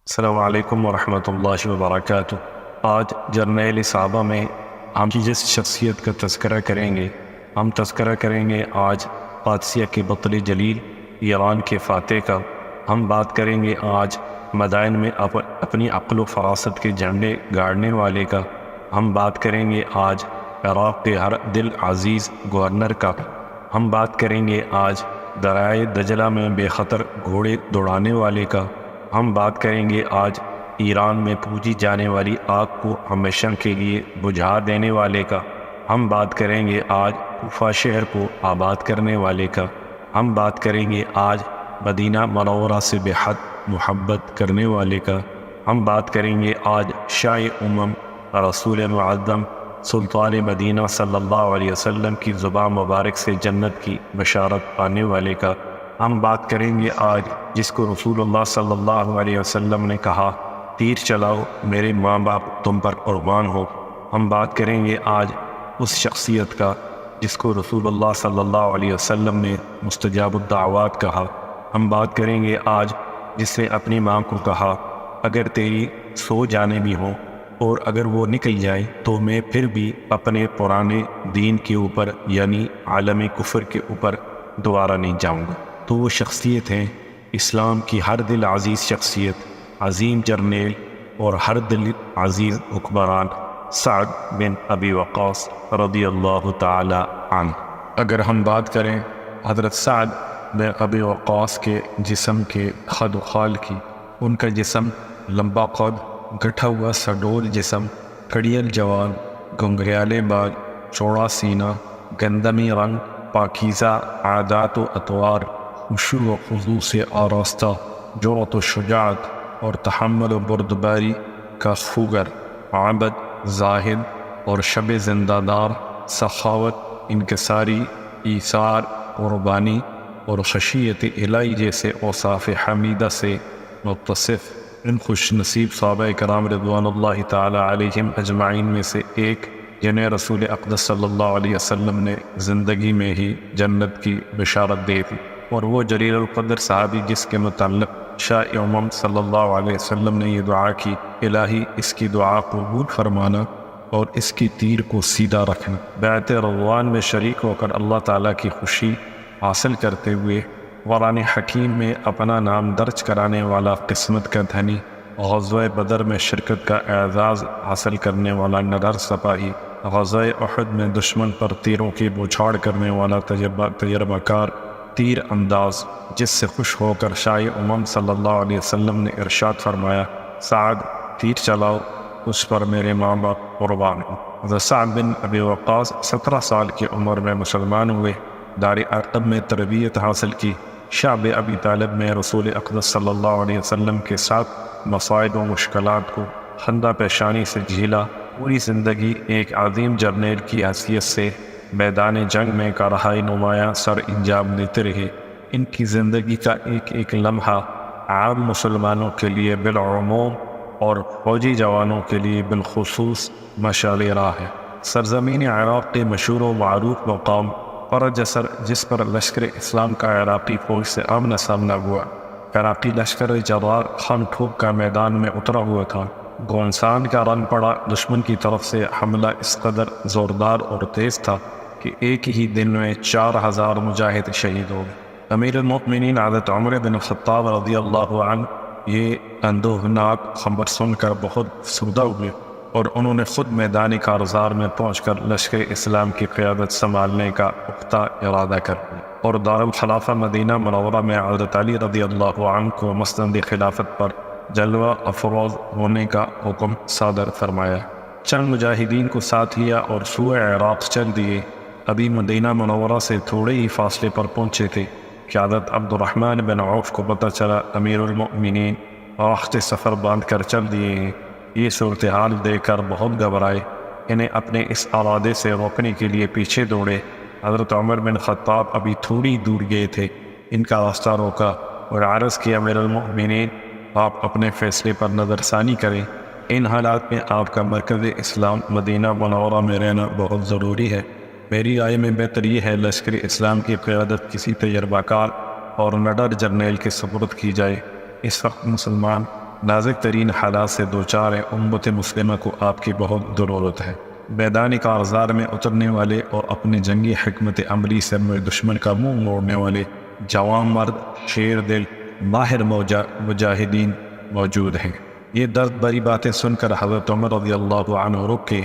السلام علیکم ورحمۃ اللہ وبرکاتہ۔ آج جرنیل صحابہ میں ہم جس شخصیت کا تذکرہ کریں گے، ہم تذکرہ کریں گے آج قادسیہ کے بطل جلیل ایران کے فاتح کا۔ ہم بات کریں گے آج مدائن میں اپنی عقل و فراست کے جھنڈے گاڑنے والے کا۔ ہم بات کریں گے آج عراق کے ہر دل عزیز گورنر کا۔ ہم بات کریں گے آج دریائے دجلہ میں بے خطر گھوڑے دوڑانے والے کا۔ ہم بات کریں گے آج ایران میں پوجی جانے والی آگ کو ہمیشہ کے لیے بجھا دینے والے کا۔ ہم بات کریں گے آج کوفہ شہر کو آباد کرنے والے کا۔ ہم بات کریں گے آج مدینہ منورہ سے بے حد محبت کرنے والے کا۔ ہم بات کریں گے آج شاہ امم رسول معظم سلطان مدینہ صلی اللہ علیہ وسلم کی زبان مبارک سے جنت کی بشارت پانے والے کا۔ ہم بات کریں گے آج جس کو رسول اللہ صلی اللہ علیہ وسلم نے کہا، تیر چلاؤ میرے ماں باپ تم پر قربان ہو۔ ہم بات کریں گے آج اس شخصیت کا جس کو رسول اللہ صلی اللہ علیہ وسلم نے مستجاب الدعوات کہا۔ ہم بات کریں گے آج جس نے اپنی ماں کو کہا، اگر تیری سو جانے بھی ہوں اور اگر وہ نکل جائے تو میں پھر بھی اپنے پرانے دین کے اوپر یعنی عالم کفر کے اوپر دوبارہ نہیں جاؤں گا۔ تو وہ شخصیت ہیں اسلام کی ہر دل عزیز شخصیت، عظیم جرنیل اور ہر دل عزیز حکمران سعد بن ابی وقاص رضی اللہ تعالی عنہ۔ اگر ہم بات کریں حضرت سعد بن ابی وقاص کے جسم کے خد و خال کی، ان کا جسم لمبا قد، گٹھا ہوا سڈول جسم، کڑیل جوان، گھنگریالے بال، چوڑا سینہ، گندمی رنگ، پاکیزہ عادات و اطوار، خشوع و خضوع سے آراستہ، جرأت و شجاعت اور تحمل و بردباری کا خوگر، عابد، زاہد اور شب زندہ دار، سخاوت، انکساری، ایثار، قربانی اور خشیت الہی جیسے اوصاف حمیدہ سے متصف ان خوش نصیب صحابہ کرام رضوان اللہ تعالی علیہم اجمعین میں سے ایک، جنہیں رسول اقدس صلی اللہ علیہ وسلم نے زندگی میں ہی جنت کی بشارت دی تھی، اور وہ جلیل القدر صحابی جس کے متعلق شاہ امم صلی اللہ علیہ وسلم نے یہ دعا کی، الہی اس کی دعا قبول فرمانا اور اس کی تیر کو سیدھا رکھنا۔ بیعت رضوان میں شریک ہو کر اللہ تعالیٰ کی خوشی حاصل کرتے ہوئے قرآن حکیم میں اپنا نام درج کرانے والا قسمت کا دھنی، غزوہ بدر میں شرکت کا اعزاز حاصل کرنے والا نڈر سپاہی، غزوہ احد میں دشمن پر تیروں کی بوچھاڑ کرنے والا تجربہ کار تیر انداز، جس سے خوش ہو کر شاہ امم صلی اللہ علیہ وسلم نے ارشاد فرمایا، سعد تیر چلاؤ، اس پر میرے ماں باپ قربان ہوں۔ حضرت سعد بن ابی وقاص 17 سال کی عمر میں مسلمان ہوئے، دار ارقم میں تربیت حاصل کی، شعب ابی طالب میں رسول اقدس صلی اللہ علیہ وسلم کے ساتھ مصائب و مشکلات کو خندہ پیشانی سے جھیلا، پوری زندگی ایک عظیم جرنیل کی حیثیت سے میدان جنگ میں کارہائی نمایاں سر انجام دیتے رہے۔ ان کی زندگی کا ایک ایک لمحہ عام مسلمانوں کے لیے بالعموم اور فوجی جوانوں کے لیے بالخصوص مشعل راہ ہے۔ سرزمین عراق کے مشہور و معروف مقام پرجسر، جس پر لشکر اسلام کا عراقی فوج سے آمنا سامنا ہوا، عراقی لشکر جرار خان ٹھوک کا میدان میں اترا ہوا تھا۔ گونسان کا رن پڑا دشمن کی طرف سے حملہ اس قدر زوردار اور تیز تھا کہ ایک ہی دن میں 4000 مجاہد شہید ہو گئے۔ امیر المؤمنین حضرت عمر بن الخطاب رضی اللہ عنہ یہ اندوہناک خبر سن کر بہت افسردہ ہوئے، اور انہوں نے خود میدان کارزار میں پہنچ کر لشکر اسلام کی قیادت سنبھالنے کا پختہ ارادہ کر لیا، اور دارالخلافہ مدینہ منورہ میں حضرت علی رضی اللہ عنہ کو مسند خلافت پر جلوہ افروز ہونے کا حکم صادر فرمایا۔ چند مجاہدین کو ساتھ لیا اور سوئے عراق چل دیے۔ ابھی مدینہ منورہ سے تھوڑے ہی فاصلے پر پہنچے تھے کہ حضرت عبد الرحمن بن عوف کو پتہ چلا امیر المؤمنین راحت سفر باندھ کر چل دیے ہیں۔ یہ صورتحال دیکھ کر بہت گھبرائے، انہیں اپنے اس ارادے سے روکنے کے لیے پیچھے دوڑے۔ حضرت عمر بن خطاب ابھی تھوڑی دور گئے تھے، ان کا راستہ روکا اور عرض کیا، امیر المؤمنین آپ اپنے فیصلے پر نظر ثانی کریں، ان حالات میں آپ کا مرکز اسلام مدینہ منورہ میں رہنا بہت ضروری ہے۔ میری رائے میں بہتر یہ ہے لشکر اسلام کی قیادت کسی تجربہ کار اور نڈر جرنیل کے سپرد کی جائے۔ اس وقت مسلمان نازک ترین حالات سے دوچار ہے، امت مسلمہ کو آپ کی بہت ضرورت ہے۔ میدان کارزار میں اترنے والے اور اپنے جنگی حکمت عملی سے دشمن کا منہ موڑنے والے جوان مرد، شیر دل، ماہر مجاہدین موجود ہیں۔ یہ درد بھری باتیں سن کر حضرت عمر رضی اللہ عنہ رک کے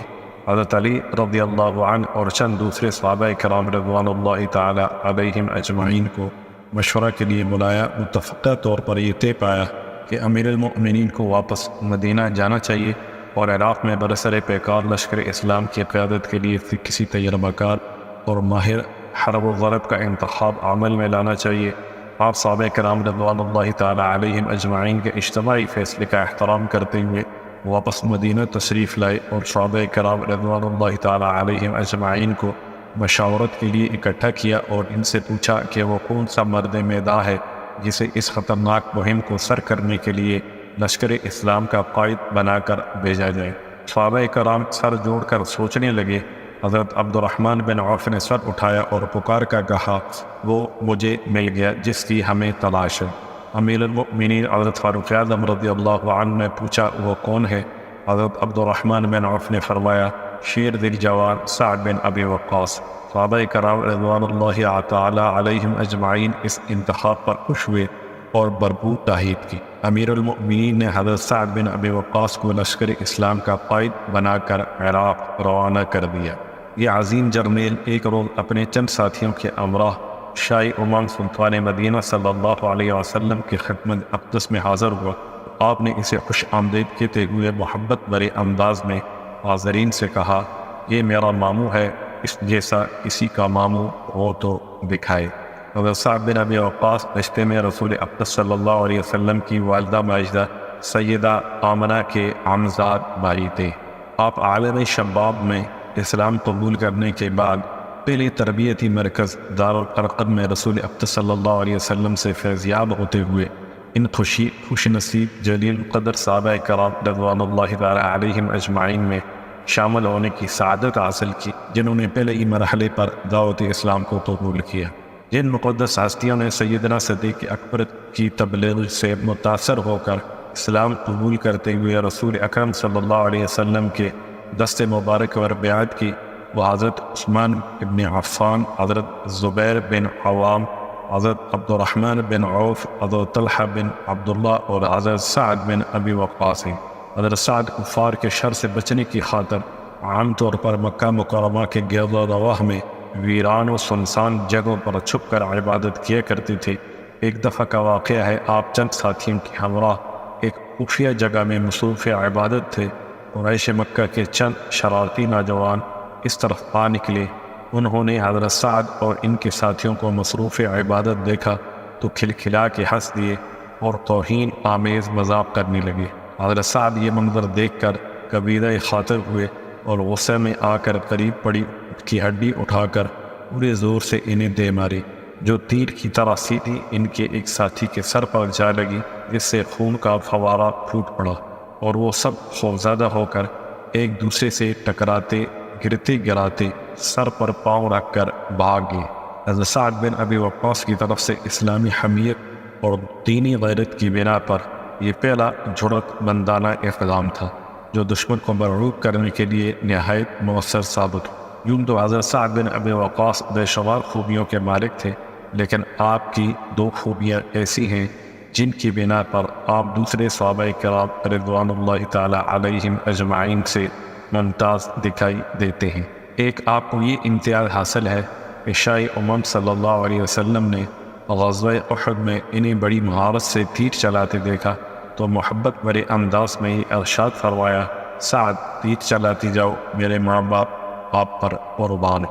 حضرت علی رضی اللہ عنہ اور چند دوسرے صحابہ کرام رضوان اللہ تعالی علیہم اجمعین کو مشورہ کے لیے بلایا۔ متفقہ طور پر یہ طے پایا کہ امیر المؤمنین کو واپس مدینہ جانا چاہیے اور عراق میں برسر پیکار لشکر اسلام کی قیادت کے لیے کسی تجربہ کار اور ماہر حرب و ضرب کا انتخاب عمل میں لانا چاہیے۔ آپ صحابہ کرام رضوان اللہ تعالی علیہم اجمعین کے اجتماعی فیصلے کا احترام کرتے ہوئے واپس مدینہ تشریف لائے اور صحابہ کرام رضوان اللہ تعالی علیہم اجمعین کو مشاورت کے لیے اکٹھا کیا اور ان سے پوچھا کہ وہ کون سا مرد میدان ہے جسے اس خطرناک مہم کو سر کرنے کے لیے لشکر اسلام کا قائد بنا کر بھیجا جائے۔ صحابہ کرام سر جوڑ کر سوچنے لگے۔ حضرت عبد الرحمن بن عوف نے سر اٹھایا اور پکار کر کہا، وہ مجھے مل گیا جس کی ہمیں تلاش ہے۔ امیر المؤمنین حضرت فاروق اعظم رضی اللہ عنہ نے پوچھا، وہ کون ہے؟ حضرت عبد الرحمن بن عوف نے فرمایا، شیر دل جوان سعد بن ابی وقاص۔ صحابہ کرام رضوان اللہ تعالی علیہم اجمعین اس انتخاب پر خوش ہوئے اور بھرپور تائید کی۔ امیر المؤمنین نے حضرت سعد بن ابی وقاص کو لشکر اسلام کا قائد بنا کر عراق روانہ کر دیا۔ یہ عظیم جرنیل ایک روز اپنے چند ساتھیوں کے ہمراہ شاہ امام سلطان مدینہ صلی اللہ علیہ وسلم کی خدمت اقدس میں حاضر ہوا۔ آپ نے اسے خوش آمدید کہتے ہوئے محبت بھرے انداز میں حاضرین سے کہا، یہ میرا ماموں ہے، اس جیسا کسی کا ماموں ہو تو دکھائے۔ حضرت سعد بن ابی وقاص رشتے میں رسول اقدس صلی اللہ علیہ وسلم کی والدہ ماجدہ سیدہ آمنہ کے عمزاد بھائی تھے۔ آپ عالم شباب میں اسلام قبول کرنے کے بعد پہلے تربیتی مرکز دارالارقم میں رسول اقدس صلی اللہ علیہ وسلم سے فیضیاب ہوتے ہوئے ان خوش نصیب جلیل قدر صحابہ کرام رضوان اللہ تعالی علیہم اجمعین میں شامل ہونے کی سعادت حاصل کی، جنہوں نے پہلے ہی مرحلے پر دعوت اسلام کو قبول کیا۔ جن مقدس ہستیوں نے سیدنا صدیق اکبر کی تبلیغ سے متاثر ہو کر اسلام قبول کرتے ہوئے رسول اکرم صلی اللہ علیہ وسلم کے دست مبارک پر بیعت کی، وہ حضرت عثمان بن عفان، حضرت زبیر بن عوام، حضرت عبد الرحمن بن عوف، حضرت طلحہ بن عبداللہ اور حضرت سعد بن ابی وقاص ہیں۔ حضرت سعد کفار کے شر سے بچنے کی خاطر عام طور پر مکہ مکرمہ کے گرد و رواح میں ویران و سنسان جگہوں پر چھپ کر عبادت کیا کرتے تھے۔ ایک دفعہ کا واقعہ ہے، آپ چند ساتھیوں کے ہمراہ ایک خفیہ جگہ میں مصروف عبادت تھے۔ قریش مکہ کے چند شرارتی نوجوان اس طرف آ نکلے۔ انہوں نے حضرت سعد اور ان کے ساتھیوں کو مصروف عبادت دیکھا تو کھلکھلا کے ہنس دیے اور توہین آمیز مذاق کرنے لگے۔ حضرت سعد یہ منظر دیکھ کر کبیرہ خاطر ہوئے اور غصے میں آ کر قریب پڑی کی ہڈی اٹھا کر پورے زور سے انہیں دے ماری، جو تیر کی طرح سیدھی ان کے ایک ساتھی کے سر پر جا لگی، جس سے خون کا فوارہ پھوٹ پڑا اور وہ سب خوفزدہ ہو کر ایک دوسرے سے ٹکراتے گرتے گراتے سر پر پاؤں رکھ کر بھاگ گئے۔ حضرت سعد بن ابی وقاص کی طرف سے اسلامی حمیت اور دینی غیرت کی بنا پر یہ پہلا جرأت مندانہ اقدام تھا جو دشمن کو مرعوب کرنے کے لیے نہایت مؤثر ثابت ہو۔ یوں تو حضرت سعد بن ابی وقاص بے شمار خوبیوں کے مالک تھے، لیکن آپ کی دو خوبیاں ایسی ہیں جن کی بنا پر آپ دوسرے صحابہ کرام رضوان اللہ تعالی علیہم اجمعین سے ممتاز دکھائی دیتے ہیں۔ ایک آپ کو یہ امتیاز حاصل ہے کہ شاہ امم صلی اللہ علیہ وسلم نے غزوہ احد میں انہیں بڑی مہارت سے تیر چلاتے دیکھا تو محبت بھرے انداز میں یہ ارشاد فرمایا، سعد تیر چلاتی جاؤ، میرے ماں باپ آپ پر قربان۔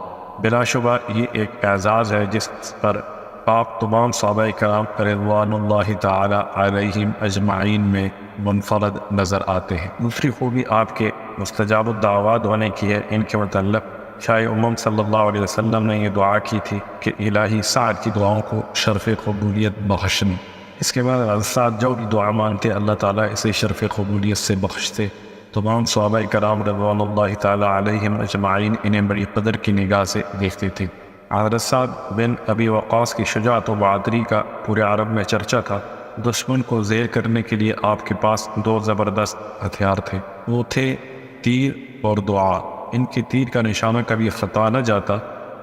بلا شبہ یہ ایک اعزاز ہے جس پر آپ تمام صحابہ کرام رضوان اللہ تعالی علیہم اجمعین میں منفرد نظر آتے ہیں۔ دوسری خوبی آپ کے مستجاب الدعوات ہونے کی ہے۔ ان کے متعلق شاہ امم صلی اللہ علیہ وسلم نے یہ دعا کی تھی کہ الہی سعد کی دعاؤں کو شرف قبولیت بخشنی۔ اس کے بعد سعد جو بھی دعا مانگتے اللہ تعالیٰ اسے شرف قبولیت سے بخشتے۔ تمام صحابہ کرام رضوان اللہ تعالی علیہم اجمعین انہیں بڑی قدر کی نگاہ سے دیکھتے تھے۔ حضرت سعد بن ابی وقاص کی شجاعت و بہادری کا پورے عرب میں چرچا تھا۔ دشمن کو زیر کرنے کے لیے آپ کے پاس دو زبردست ہتھیار تھے، وہ تھے تیر اور دعا۔ ان کی تیر کا نشانہ کبھی خطا نہ جاتا۔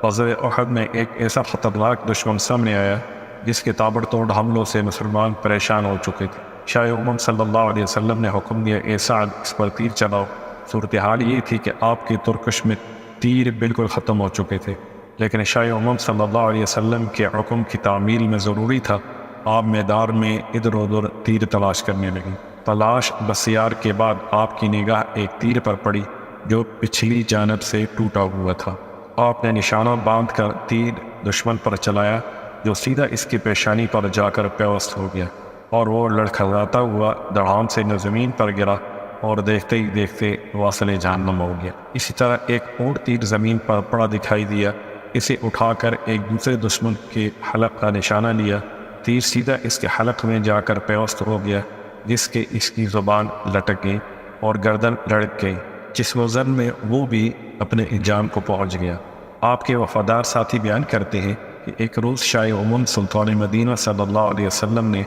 غزوہ احد میں ایک ایسا خطرناک دشمن سامنے آیا جس کے تابڑ توڑ حملوں سے مسلمان پریشان ہو چکے تھے۔ شاہ امم صلی اللہ علیہ وسلم نے حکم دیا، اے سعد اس پر تیر چلاؤ۔ صورتحال یہ تھی کہ آپ کی ترکش میں تیر بالکل ختم ہو چکے تھے، لیکن شاہ امم صلی اللہ علیہ وسلم کے حکم کی تعمیل میں ضروری تھا۔ آپ میدان میں ادھر ادھر تیر تلاش کرنے لگے۔ تلاش بسیار کے بعد آپ کی نگاہ ایک تیر پر پڑی جو پچھلی جانب سے ٹوٹا ہوا تھا۔ آپ نے نشانہ باندھ کر تیر دشمن پر چلایا جو سیدھا اس کی پیشانی پر جا کر پیوست ہو گیا، اور وہ لڑکھڑاتا ہوا دڑام سے زمین پر گرا اور دیکھتے ہی دیکھتے واصل جہنم ہو گیا۔ اسی طرح ایک اور تیر زمین پر پڑا دکھائی دیا، اسے اٹھا کر ایک دوسرے دشمن کے حلق کا نشانہ لیا، تیر سیدھا اس کے حلق میں جا کر پیوست ہو گیا، جس کے اس کی زبان لٹک گئی اور گردن لڑک گئی، جس وزن میں وہ بھی اپنے انجام کو پہنچ گیا۔ آپ کے وفادار ساتھی بیان کرتے ہیں کہ ایک روز شاہ امم سلطان مدینہ صلی اللہ علیہ وسلم نے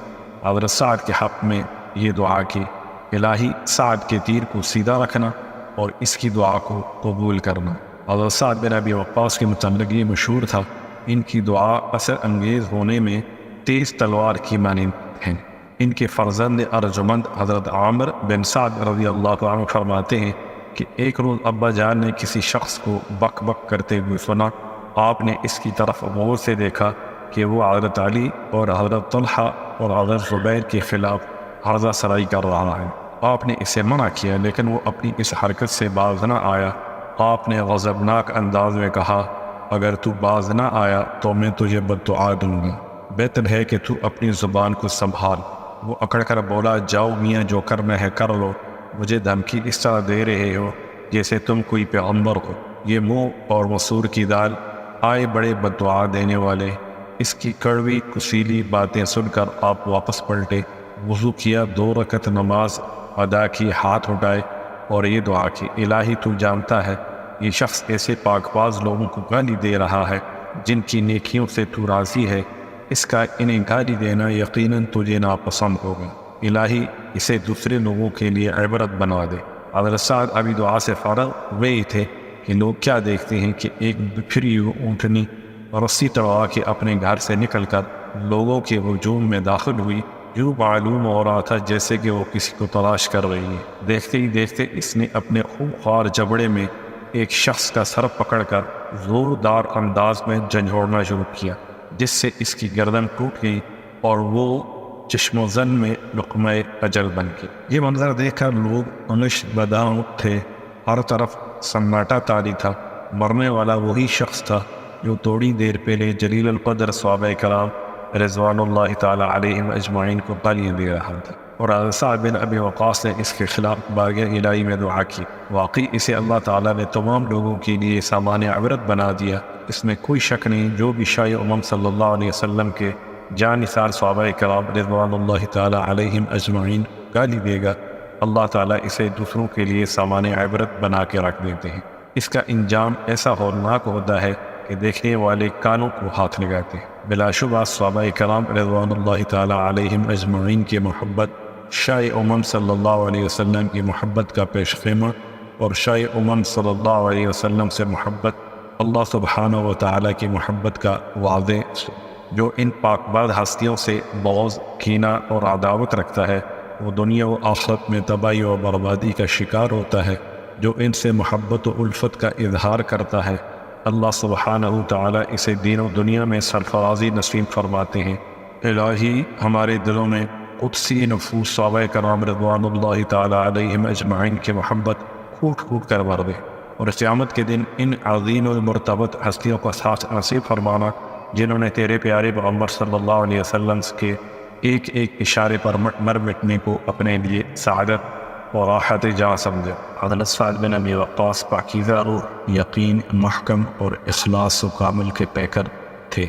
حضرت سعد کے حق میں یہ دعا کی، الہی سعد کے تیر کو سیدھا رکھنا اور اس کی دعا کو قبول کرنا۔ حضرت سعد بن ابی وقاص کے متعلق یہ مشہور تھا، ان کی دعا اثر انگیز ہونے میں تیز تلوار کی مانند ہیں۔ ان کے فرزند ارجمند حضرت عامر بن سعد رضی اللہ عنہ فرماتے ہیں کہ ایک روز ابا جان نے کسی شخص کو بک بک کرتے ہوئے سنا۔ آپ نے اس کی طرف غور سے دیکھا کہ وہ حضرت علی اور حضرت طلحہ اور حضرت زبیر کے خلاف عرضہ سرائی کر رہا ہے۔ آپ نے اسے منع کیا، لیکن وہ اپنی اس حرکت سے باز نہ آیا۔ آپ نے غضبناک انداز میں کہا، اگر تو باز نہ آیا تو میں تجھے بددعا دوں گا، بہتر ہے کہ تو اپنی زبان کو سنبھال۔ وہ اکڑ کر بولا، جاؤ میاں، جو کرنا ہے کر لو، مجھے دھمکی اس طرح دے رہے ہو جیسے تم کوئی پیغمبر ہو۔ یہ منہ اور مسور کی دال، آئے بڑے بددعا دینے والے۔ اس کی کڑوی کسیلی باتیں سن کر آپ واپس پلٹے، وضو کیا، 2 رکعت نماز ادا کی، ہاتھ اٹھائے اور یہ دعا کی، الہی تو جانتا ہے یہ شخص ایسے پاک باز لوگوں کو گالی دے رہا ہے جن کی نیکیوں سے تو راضی ہے، اس کا انہیں گالی دینا یقیناً تجھے ناپسند ہوگا، الہی اسے دوسرے لوگوں کے لیے عبرت بنا دے۔ حضرت سعد ابھی دعا سے فارغ ہوئے تھے کہ لوگ کیا دیکھتے ہیں کہ ایک بکھری اونٹنی رسی تڑوا کے اپنے گھر سے نکل کر لوگوں کے ہجوم میں داخل ہوئی، جو معلوم ہو رہا تھا جیسے کہ وہ کسی کو تلاش کر رہی ہے۔ دیکھتے ہی دیکھتے اس نے اپنے خونخوار جبڑے میں ایک شخص کا سر پکڑ کر زوردار انداز میں جھنجھوڑنا شروع کیا، جس سے اس کی گردن ٹوٹ گئی اور وہ چشم و زن میں لقمہ اجل بن گئی۔ یہ منظر دیکھ کر لوگ انش بداؤں تھے، ہر طرف سناٹا طاری تھا۔ مرنے والا وہی شخص تھا جو تھوڑی دیر پہلے جلیل القدر صحابہ کرام رضوان اللہ تعالی علیہم اجمعین کو گالیاں دے رہا تھا، اور حضرت سعد بن ابی وقاص نے اس کے خلاف بارگاہ الہی میں دعا کی۔ واقعی اسے اللہ تعالیٰ نے تمام لوگوں کے لیے سامان عبرت بنا دیا۔ اس میں کوئی شک نہیں، جو بھی شاہ امم صلی اللہ علیہ وسلم کے جان نثار صحابہ کرام رضوان اللہ تعالی علیہم اجمعین گالی دے گا، اللہ تعالیٰ اسے دوسروں کے لیے سامان عبرت بنا کے رکھ دیتے ہیں۔ اس کا انجام ایسا ہولناک ہوتا ہے کہ دیکھنے والے کانوں کو ہاتھ لگاتے ہیں۔ بلا شبہ صحابہ کرام رضوان اللہ تعالی علیہم اجمعین کی محبت شاہ امم صلی اللہ علیہ وسلم کی محبت کا پیش خیمہ، اور شاہ امم صلی اللہ علیہ وسلم سے محبت اللہ سبحانہ و تعالیٰ کی محبت کا واضح، جو ان پاک باز ہستیوں سے بغض، کینہ اور عداوت رکھتا ہے، وہ دنیا و آخرت میں تباہی و بربادی کا شکار ہوتا ہے۔ جو ان سے محبت و الفت کا اظہار کرتا ہے، اللہ سبحانہ و تعالیٰ اسے دین و دنیا میں سرفرازی نصیب فرماتے ہیں۔ الہی ہمارے دلوں میں قدسی نفوس صحابہ کرام رضوان اللہ تعالی علیہم اجمعین کی محبت پھوٹ پھوٹ کر بھر دے، اور قیامت کے دن ان عظیم المرتبت ہستیوں کا ساتھ نصیب فرمانا جنہوں نے تیرے پیارے پیغمبر صلی اللہ علیہ وسلم کے ایک ایک اشارے پر مر مٹنے کو اپنے لیے سعادت اور راحت جاں سمجھا۔ حضرت سعد بن ابی وقاص پاکیزہ روح، یقین، محکم اور اخلاص و کامل کے پیکر تھے۔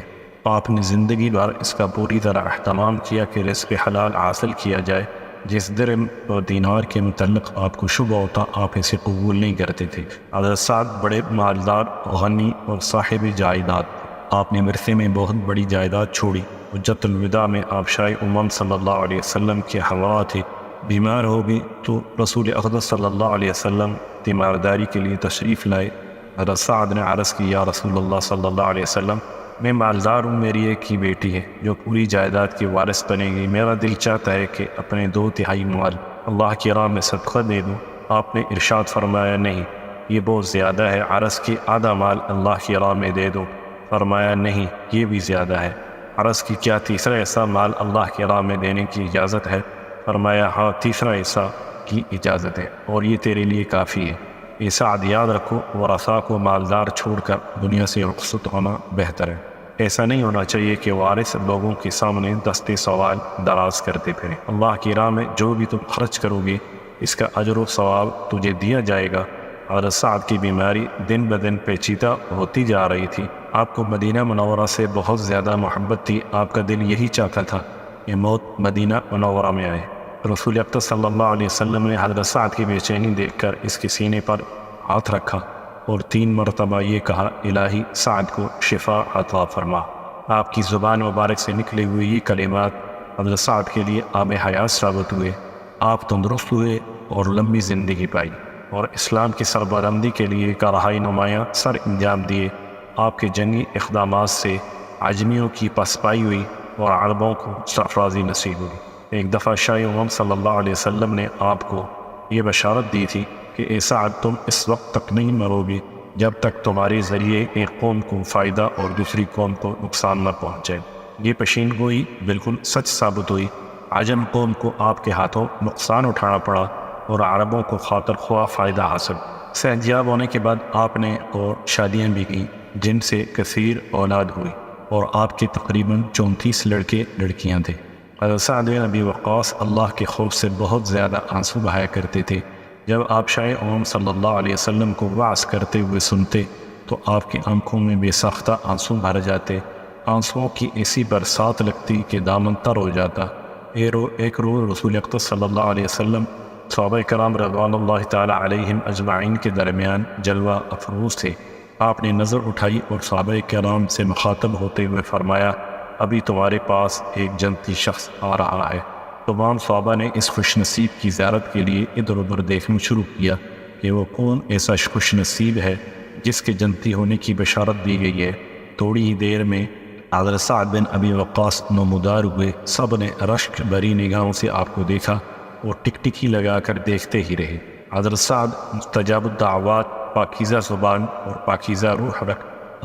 آپ نے زندگی بھر اس کا پوری طرح اہتمام کیا کہ رزق حلال حاصل کیا جائے۔ جس درہم اور دینار کے متعلق آپ کو شبہ ہوتا، آپ اسے قبول نہیں کرتے تھے۔ حضرت سعد بڑے مالدار، غنی اور صاحب جائیداد۔ آپ نے ورثے میں بہت بڑی جائیداد چھوڑی۔ حجۃ الوداع میں آپ شاہ امم صلی اللہ علیہ وسلم کے ہمراہ تھے۔ بیمار ہو گئی تو رسول اقدس صلی اللہ علیہ وسلم تیمارداری کے لیے تشریف لائے۔ حضرت سعد نے عرض کی، یا رسول اللہ صلی اللہ علیہ وسلم، میں مالدار ہوں، میری ایک ہی بیٹی ہے جو پوری جائیداد کی وارث بنے گی، میرا دل چاہتا ہے کہ اپنے 2/3 مال اللہ کی راہ میں صدقہ دے دوں۔ آپ نے ارشاد فرمایا، نہیں، یہ بہت زیادہ ہے۔ عرض کی، آدھا مال اللہ کی راہ میں دے دو۔ فرمایا، نہیں، یہ بھی زیادہ ہے۔ عرض کی، کیا تیسرا حصہ مال اللہ کی راہ میں دینے کی اجازت ہے؟ فرمایا، ہاں، تیسرا حصہ کی اجازت ہے، اور یہ تیرے لیے کافی ہے۔ اے سعد، یاد رکھو، ورثاء کو مالدار چھوڑ کر دنیا سے رخصت ہونا بہتر ہے۔ ایسا نہیں ہونا چاہیے کہ وارث لوگوں کے سامنے دستے سوال دراز کرتے پھریں۔ اللہ کی راہ میں جو بھی تم خرچ کرو گے، اس کا اجر و ثواب تجھے دیا جائے گا۔ حضرت سعد کی بیماری دن بدن پیچیدہ ہوتی جا رہی تھی۔ آپ کو مدینہ منورہ سے بہت زیادہ محبت تھی۔ آپ کا دل یہی چاہتا تھا کہ موت مدینہ منورہ میں آئے۔ رسول اقدس صلی اللہ علیہ وسلم نے حضرت سعد کی بے چینی دیکھ کر اس کے سینے پر ہاتھ رکھا اور 3 مرتبہ یہ کہا، الہی سعد کو شفا عطا فرما۔ آپ کی زبان مبارک سے نکلے ہوئے یہ کلمات حضرت سعد کے لیے آب حیات ثابت ہوئے۔ آپ تندرست ہوئے اور لمبی زندگی پائی، اور اسلام کی سربلندی کے لیے کارروائی نمایاں سر انجام دیے۔ آپ کے جنگی اقدامات سے عجمیوں کی پسپائی ہوئی اور عربوں کو سرفرازی نصیب ہوئی۔ ایک دفعہ شاہ امم صلی اللہ علیہ وسلم نے آپ کو یہ بشارت دی تھی کہ اے سعد، تم اس وقت تک نہیں مرو گے جب تک تمہارے ذریعے ایک قوم کو فائدہ اور دوسری قوم کو نقصان نہ پہنچے۔ یہ پیشین گوئی بالکل سچ ثابت ہوئی۔ عجم قوم کو آپ کے ہاتھوں نقصان اٹھانا پڑا اور عربوں کو خاطر خواہ فائدہ حاصل۔ صحتیاب ہونے کے بعد آپ نے اور شادیاں بھی کی، جن سے کثیر اولاد ہوئی، اور آپ کے تقریباً 34 لڑکے لڑکیاں تھے۔ حضرت سعد بن ابی وقاص اللہ کے خوف سے بہت زیادہ آنسو بہایا کرتے تھے۔ جب آپ شاہ امم صلی اللہ علیہ وسلم کو وعظ کرتے ہوئے سنتے تو آپ کی آنکھوں میں بے ساختہ آنسو بھر جاتے۔ آنسوؤں کی ایسی برسات لگتی کہ دامن تر ہو جاتا۔ ایک روز رسول اقدس صلی اللہ علیہ وسلم صحابہ کرام رضوان اللہ تعالی علیہم اجمعین کے درمیان جلوہ افروز تھے۔ آپ نے نظر اٹھائی اور صحابہ کرام سے مخاطب ہوتے ہوئے فرمایا، ابھی تمہارے پاس ایک جنتی شخص آ رہا ہے۔ تمام صحابہ نے اس خوش نصیب کی زیارت کے لیے ادھر ادھر دیکھنا شروع کیا کہ وہ کون ایسا خوش نصیب ہے جس کے جنتی ہونے کی بشارت دی گئی ہے۔ تھوڑی ہی دیر میں حضرت سعد بن ابی وقاص نمودار ہوئے۔ سب نے رشک بھری نگاہوں سے آپ کو دیکھا اور ٹکٹکی لگا کر دیکھتے ہی رہے۔ حضرت سعد مستجاب الدعوات، پاکیزہ زبان اور پاکیزہ روح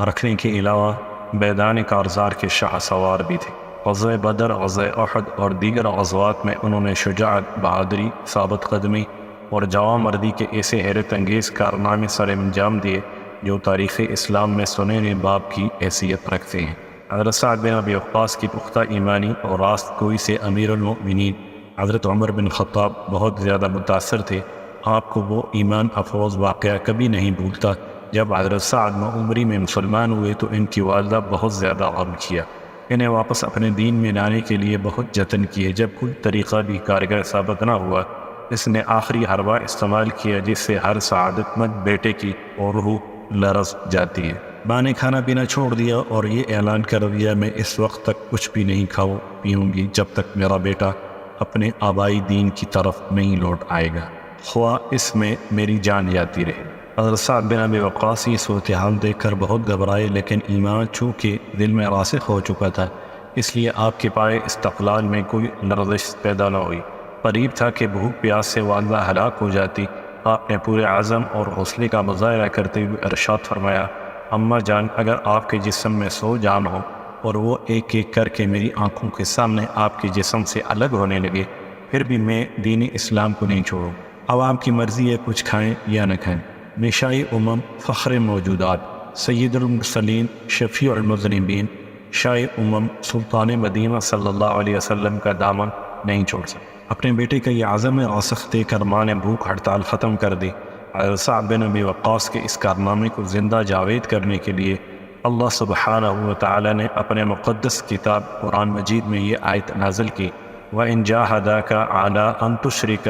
رکھنے کے علاوہ میدان کارزار کے شاہ سوار بھی تھے۔ غزوہ بدر، غزوہ احد اور دیگر غزوات میں انہوں نے شجاعت، بہادری، ثابت قدمی اور جواں مردی کے ایسے حیرت انگیز کارنامے سر انجام دیے جو تاریخ اسلام میں سنہرے باب کی حیثیت رکھتے ہیں۔ حضرت سعد بن ابی وقاص کی پختہ ایمانی اور راست گوئی سے امیر المؤمنین حضرت عمر بن خطاب بہت زیادہ متاثر تھے۔ آپ کو وہ ایمان افروز واقعہ کبھی نہیں بھولتا جب حضرت سعد نوعمری میں مسلمان ہوئے تو ان کی والدہ بہت زیادہ غم کیا۔ انہیں واپس اپنے دین میں لانے کے لیے بہت جتن کیے۔ جب کوئی طریقہ بھی کارگر ثابت نہ ہوا، اس نے آخری حربہ استعمال کیا جس سے ہر سعادت مند بیٹے کی اور روح لرز جاتی ہے۔ ماں نے کھانا پینا چھوڑ دیا اور یہ اعلان کر دیا، میں اس وقت تک کچھ بھی نہیں کھاؤں پیوں گی جب تک میرا بیٹا اپنے آبائی دین کی طرف نہیں لوٹ آئے گا، خواہ اس میں میری جان جاتی رہے۔ حضرت سعد بن ابی وقاص یہ صورتحال دیکھ کر بہت گھبرائے، لیکن ایمان چونکہ دل میں راسخ ہو چکا تھا، اس لیے آپ کے پائے استقلال میں کوئی لرزش پیدا نہ ہوئی۔ قریب تھا کہ بھوک پیاس سے والدہ ہلاک ہو جاتی۔ آپ نے پورے عزم اور حوصلے کا مظاہرہ کرتے ہوئے ارشاد فرمایا، اماں جان، اگر آپ کے جسم میں 100 جان ہو اور وہ ایک ایک کر کے میری آنکھوں کے سامنے آپ کے جسم سے الگ ہونے لگے، پھر بھی میں دین اسلام کو نہیں چھوڑوں۔ اب آپ کی مرضی ہے، کچھ کھائیں یا نہ کھائیں۔ میں شاہ امم، فخر موجودات، سید المرسلین، شفیع المذنبین، شاہ امم سلطان مدینہ صلی اللہ علیہ وسلم کا دامن نہیں چھوڑ سکتا۔ اپنے بیٹے کا یہ عزم راسخ دے کر ماں نے بھوک ہڑتال ختم کر دی۔ حضرت سعد بن ابی وقاص کے اس کارنامے کو زندہ جاوید کرنے کے لیے اللہ سبحانہ و تعالی نے اپنے مقدس کتاب قرآن مجید میں یہ آیت نازل کی، وَإِن جَاهَدَاكَ عَلَىٰ أَن تُشْرِكَ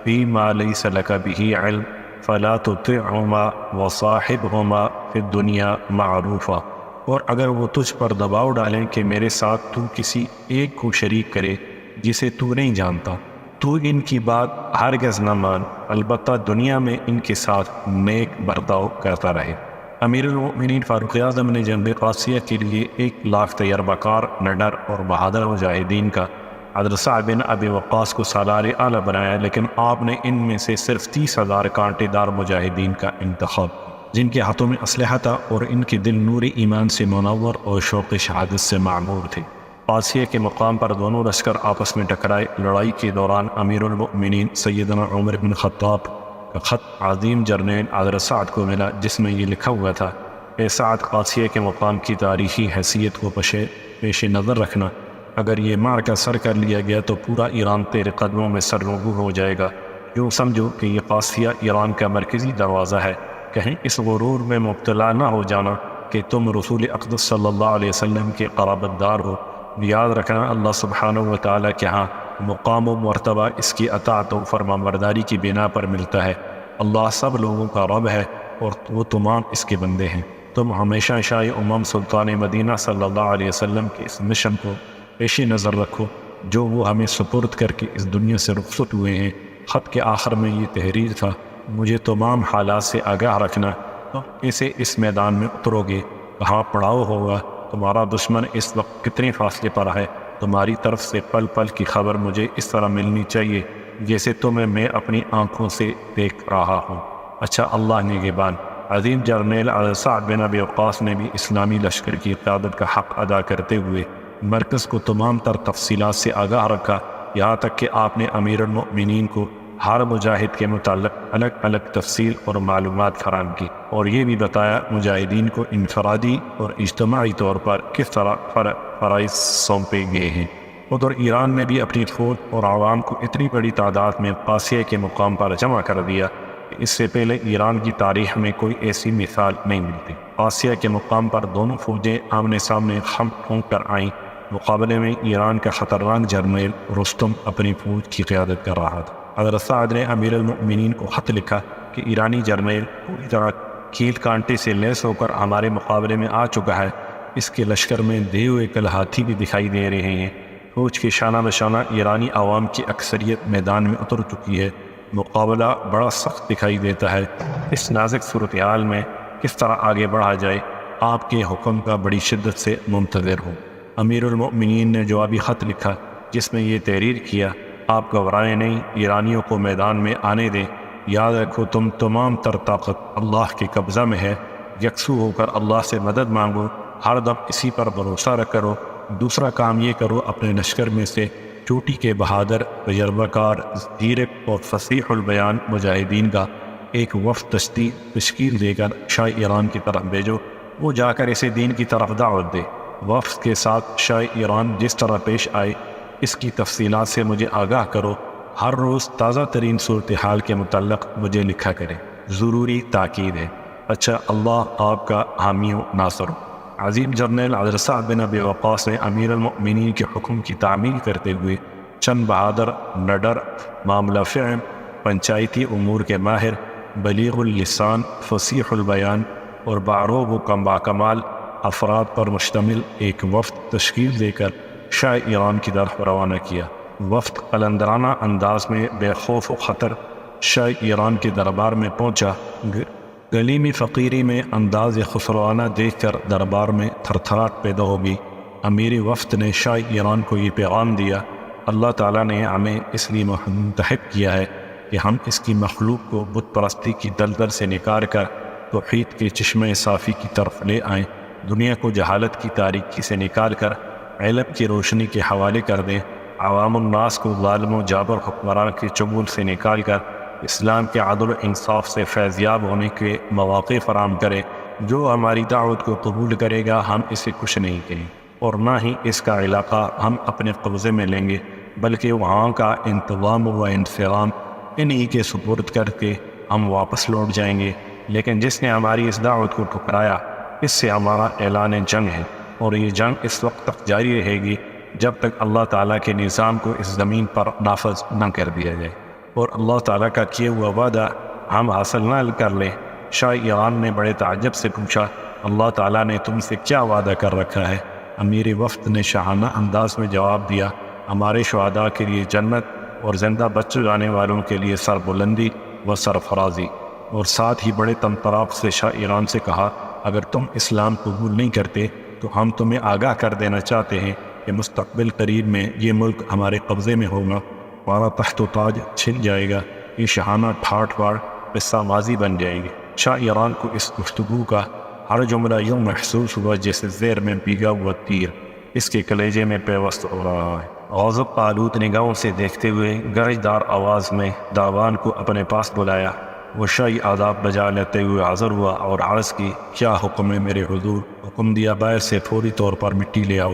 بِمَا لَيْسَ لَكَ بِهِ عِلْمٌ فَلَا تُطِعْهُمَا وَصَاحِبْهُمَا فِي الدُّنْيَا مَعْرُوفًا۔ اور اگر وہ تجھ پر دباؤ ڈالیں کہ میرے ساتھ تو کسی ایک کو شریک کرے جسے تو نہیں جانتا، تو ان کی بات ہرگز نہ مان، البتہ دنیا میں ان کے ساتھ نیک برتاؤ کرتا رہے۔ امیر المؤمنین فاروق اعظم نے جنگ قادسیہ کے لیے 1,00,000 تجربہ کار، نڈر اور بہادر مجاہدین کا حضرت سعد بن ابی وقاص کو سالار اعلیٰ بنایا، لیکن آپ نے ان میں سے صرف 30,000 کانٹے دار مجاہدین کا انتخاب، جن کے ہاتھوں میں اسلحہ تھا اور ان کے دل نور ایمان سے منور اور شوق شہادت سے معمور تھے۔ قادسیہ کے مقام پر دونوں لشکر آپس میں ٹکرائے۔ لڑائی کے دوران امیر المؤمنین سیدنا عمر بن خطاب کا خط عظیم جرنیل حضرت سعد کو ملا، جس میں یہ لکھا ہوا تھا: اے سعد، قادسیہ کے مقام کی تاریخی حیثیت کو پیش نظر رکھنا۔ اگر یہ معرکہ سر کر لیا گیا تو پورا ایران تیرے قدموں میں سرنگوں ہو جائے گا۔ یوں سمجھو کہ یہ قادسیہ ایران کا مرکزی دروازہ ہے۔ کہیں اس غرور میں مبتلا نہ ہو جانا کہ تم رسول اقدس صلی اللہ علیہ وسلم کے قرابت دار ہو۔ یاد رکھنا، اللہ سبحانہ و تعالیٰ کے ہاں مقام و مرتبہ اس کی اطاعت و فرمانبرداری کی بنا پر ملتا ہے۔ اللہ سب لوگوں کا رب ہے اور وہ تمام اس کے بندے ہیں۔ تم ہمیشہ شاہ امم سلطان مدینہ صلی اللہ علیہ وسلم کے اس مشن کو پیش نظر رکھو جو وہ ہمیں سپرد کر کے اس دنیا سے رخصت ہوئے ہیں۔ خط کے آخر میں یہ تحریر تھا: مجھے تمام حالات سے آگاہ رکھنا، تم اسے اس میدان میں اترو گے، کہاں پڑاؤ ہوگا، تمہارا دشمن اس وقت کتنے فاصلے پر ہے، تمہاری طرف سے پل پل کی خبر مجھے اس طرح ملنی چاہیے جیسے تمہیں میں اپنی آنکھوں سے دیکھ رہا ہوں۔ اچھا، اللہ نگہبان۔ عظیم جرنیل حضرت سعد بن ابی وقاص نے بھی اسلامی لشکر کی قیادت کا حق ادا کرتے ہوئے مرکز کو تمام تر تفصیلات سے آگاہ رکھا، یہاں تک کہ آپ نے امیر المؤمنین کو ہر مجاہد کے متعلق الگ الگ تفصیل اور معلومات فراہم کی، اور یہ بھی بتایا مجاہدین کو انفرادی اور اجتماعی طور پر کس طرح فرائض سونپے گئے ہیں۔ ادھر ایران نے بھی اپنی فوج اور عوام کو اتنی بڑی تعداد میں قادسیہ کے مقام پر جمع کر دیا کہ اس سے پہلے ایران کی تاریخ میں کوئی ایسی مثال نہیں ملتی۔ قادسیہ کے مقام پر دونوں فوجیں آمنے سامنے خم ٹھونک کر آئیں۔ مقابلے میں ایران کا خطرناک جرنیل رستم اپنی فوج کی قیادت کر رہا تھا۔ حضرت سعد نے امیر المؤمنین کو خط لکھا کہ ایرانی جرنیل پوری طرح کیل کانٹے سے لیس ہو کر ہمارے مقابلے میں آ چکا ہے، اس کے لشکر میں دیے ہوئے کل ہاتھی بھی دکھائی دے رہے ہیں۔ فوج کے شانہ بشانہ ایرانی عوام کی اکثریت میدان میں اتر چکی ہے، مقابلہ بڑا سخت دکھائی دیتا ہے۔ اس نازک صورتحال میں کس طرح آگے بڑھا جائے، آپ کے حکم کا بڑی شدت سے منتظر ہوں۔ امیر المؤمنین نے جوابی خط لکھا جس میں یہ تحریر کیا: آپ گھبرائیں نہیں، ایرانیوں کو میدان میں آنے دیں، یاد رکھو تم تمام تر طاقت اللہ کے قبضہ میں ہے، یکسو ہو کر اللہ سے مدد مانگو، ہر دم اسی پر بھروسہ رکھ کرو۔ دوسرا کام یہ کرو، اپنے لشکر میں سے چوٹی کے بہادر، تجربہ کار، زیرک اور فصیح البیان مجاہدین کا ایک وفد تشکیل دے کر شاہ ایران کی طرف بھیجو، وہ جا کر اسے دین کی طرف دعوت دے۔ وفد کے ساتھ شاہ ایران جس طرح پیش آئے اس کی تفصیلات سے مجھے آگاہ کرو، ہر روز تازہ ترین صورتحال کے متعلق مجھے لکھا کرے، ضروری تاکید ہے۔ اچھا، اللہ آپ کا حامی و ناصر ہو۔ عظیم جرنیل حضرت سعد بن ابی وقاص نے امیر المؤمنین کے حکم کی تعمیل کرتے ہوئے چند بہادر، نڈر، معاملہ فہم، پنچایتی امور کے ماہر، بلیغ اللسان، فصیح البیان اور باروب و باکمال افراد پر مشتمل ایک وفد تشکیل دے کر شاہ ایران کی طرف روانہ کیا۔ وفد قلندرانہ انداز میں بے خوف و خطر شاہ ایران کے دربار میں پہنچا۔ گلیمی فقیری میں انداز خسروانہ دیکھ کر دربار میں تھرتھراہٹ پیدا ہوگی۔ امیر وفد نے شاہ ایران کو یہ پیغام دیا: اللہ تعالیٰ نے ہمیں اس لیے منتخب کیا ہے کہ ہم اس کی مخلوق کو بت پرستی کی دلدل سے نکال کر توحید کے چشمہ صافی کی طرف لے آئیں، دنیا کو جہالت کی تاریکی سے نکال کر علم کی روشنی کے حوالے کر دیں، عوام الناس کو ظالم و جابر حکمران کے چنگل سے نکال کر اسلام کے عدل و انصاف سے فیضیاب ہونے کے مواقع فراہم کریں۔ جو ہماری دعوت کو قبول کرے گا ہم اسے کچھ نہیں کہیں، اور نہ ہی اس کا علاقہ ہم اپنے قبضے میں لیں گے، بلکہ وہاں کا انتظام و انتظام انہی کے سپرد کر کے ہم واپس لوٹ جائیں گے۔ لیکن جس نے ہماری اس دعوت کو ٹھکرایا، اس سے ہمارا اعلان جنگ ہے، اور یہ جنگ اس وقت تک جاری رہے گی جب تک اللہ تعالیٰ کے نظام کو اس زمین پر نافذ نہ کر دیا جائے، اور اللہ تعالیٰ کا کیا ہوا وعدہ ہم حاصل نہ کر لیں۔ شاہ ایران نے بڑے تعجب سے پوچھا: اللہ تعالیٰ نے تم سے کیا وعدہ کر رکھا ہے؟ امیر وفد نے شاہانہ انداز میں جواب دیا، ہمارے شہداء کے لیے جنت اور زندہ بچ جانے والوں کے لیے سربلندی و سرفرازی۔ اور ساتھ ہی بڑے طنطراف سے شاہ ایران سے کہا، اگر تم اسلام قبول نہیں کرتے تو ہم تمہیں آگاہ کر دینا چاہتے ہیں کہ مستقبل قریب میں یہ ملک ہمارے قبضے میں ہوگا، ہمارا تخت و تاج چھن جائے گا، یہ شاہانہ ٹھاٹ واڑ قصہ ماضی بن جائے گی۔ شاہ ایران کو اس گفتگو کا ہر جملہ یوں محسوس ہوا جیسے زیر میں بھیگا ہوا تیر اس کے کلیجے میں پیوست ہو رہا ہے۔ غضب آلود نگاہوں سے دیکھتے ہوئے گرجدار آواز میں داوان کو اپنے پاس بلایا۔ وہ شاہی آداب بجا لیتے ہوئے حاضر ہوا اور عرض کی، کیا حکم ہے میرے حضور؟ حکم دیا باہر سے فوری طور پر مٹی لے آؤ۔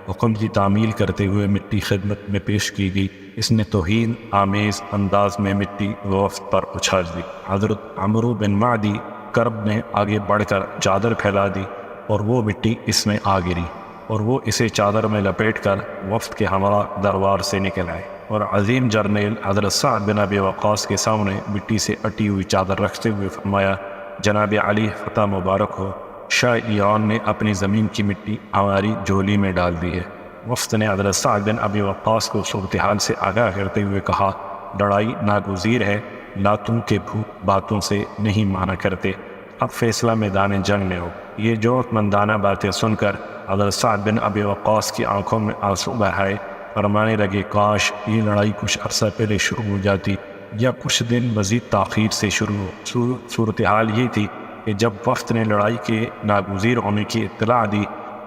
حکم کی تعمیل کرتے ہوئے مٹی خدمت میں پیش کی گئی۔ اس نے توہین آمیز انداز میں مٹی وفد پر اچھال دی۔ حضرت عمرو بن معدی کرب نے آگے بڑھ کر چادر پھیلا دی اور وہ مٹی اس میں آ گری اور وہ اسے چادر میں لپیٹ کر وفد کے ہمراہ دربار سے نکل آئے اور عظیم جرنیل حضرت سعد بن ابی وقاص کے سامنے مٹی سے اٹی ہوئی چادر رکھتے ہوئے فرمایا، جناب علی فتح مبارک ہو، شاہ ایران نے اپنی زمین کی مٹی ہماری جھولی میں ڈال دی ہے۔ وفد نے حضرت سعد بن ابی وقاص کو صورتحال سے آگاہ کرتے ہوئے کہا، لڑائی ناگزیر ہے، لاتوں کے بھوت باتوں سے نہیں مانا کرتے، اب فیصلہ میدان جنگ میں ہو۔ یہ جرأت مندانہ باتیں سن کر حضرت سعد بن ابی وقاص کی آنکھوں میں آنسو بہائے، فرمانے لگے، کاش یہ لڑائی کچھ عرصہ پہلے شروع ہو جاتی یا کچھ دن مزید تاخیر سے شروع ہو۔ صورتحال یہ تھی کہ جب وفد نے لڑائی کے ناگزیر ہونے کی اطلاع دی،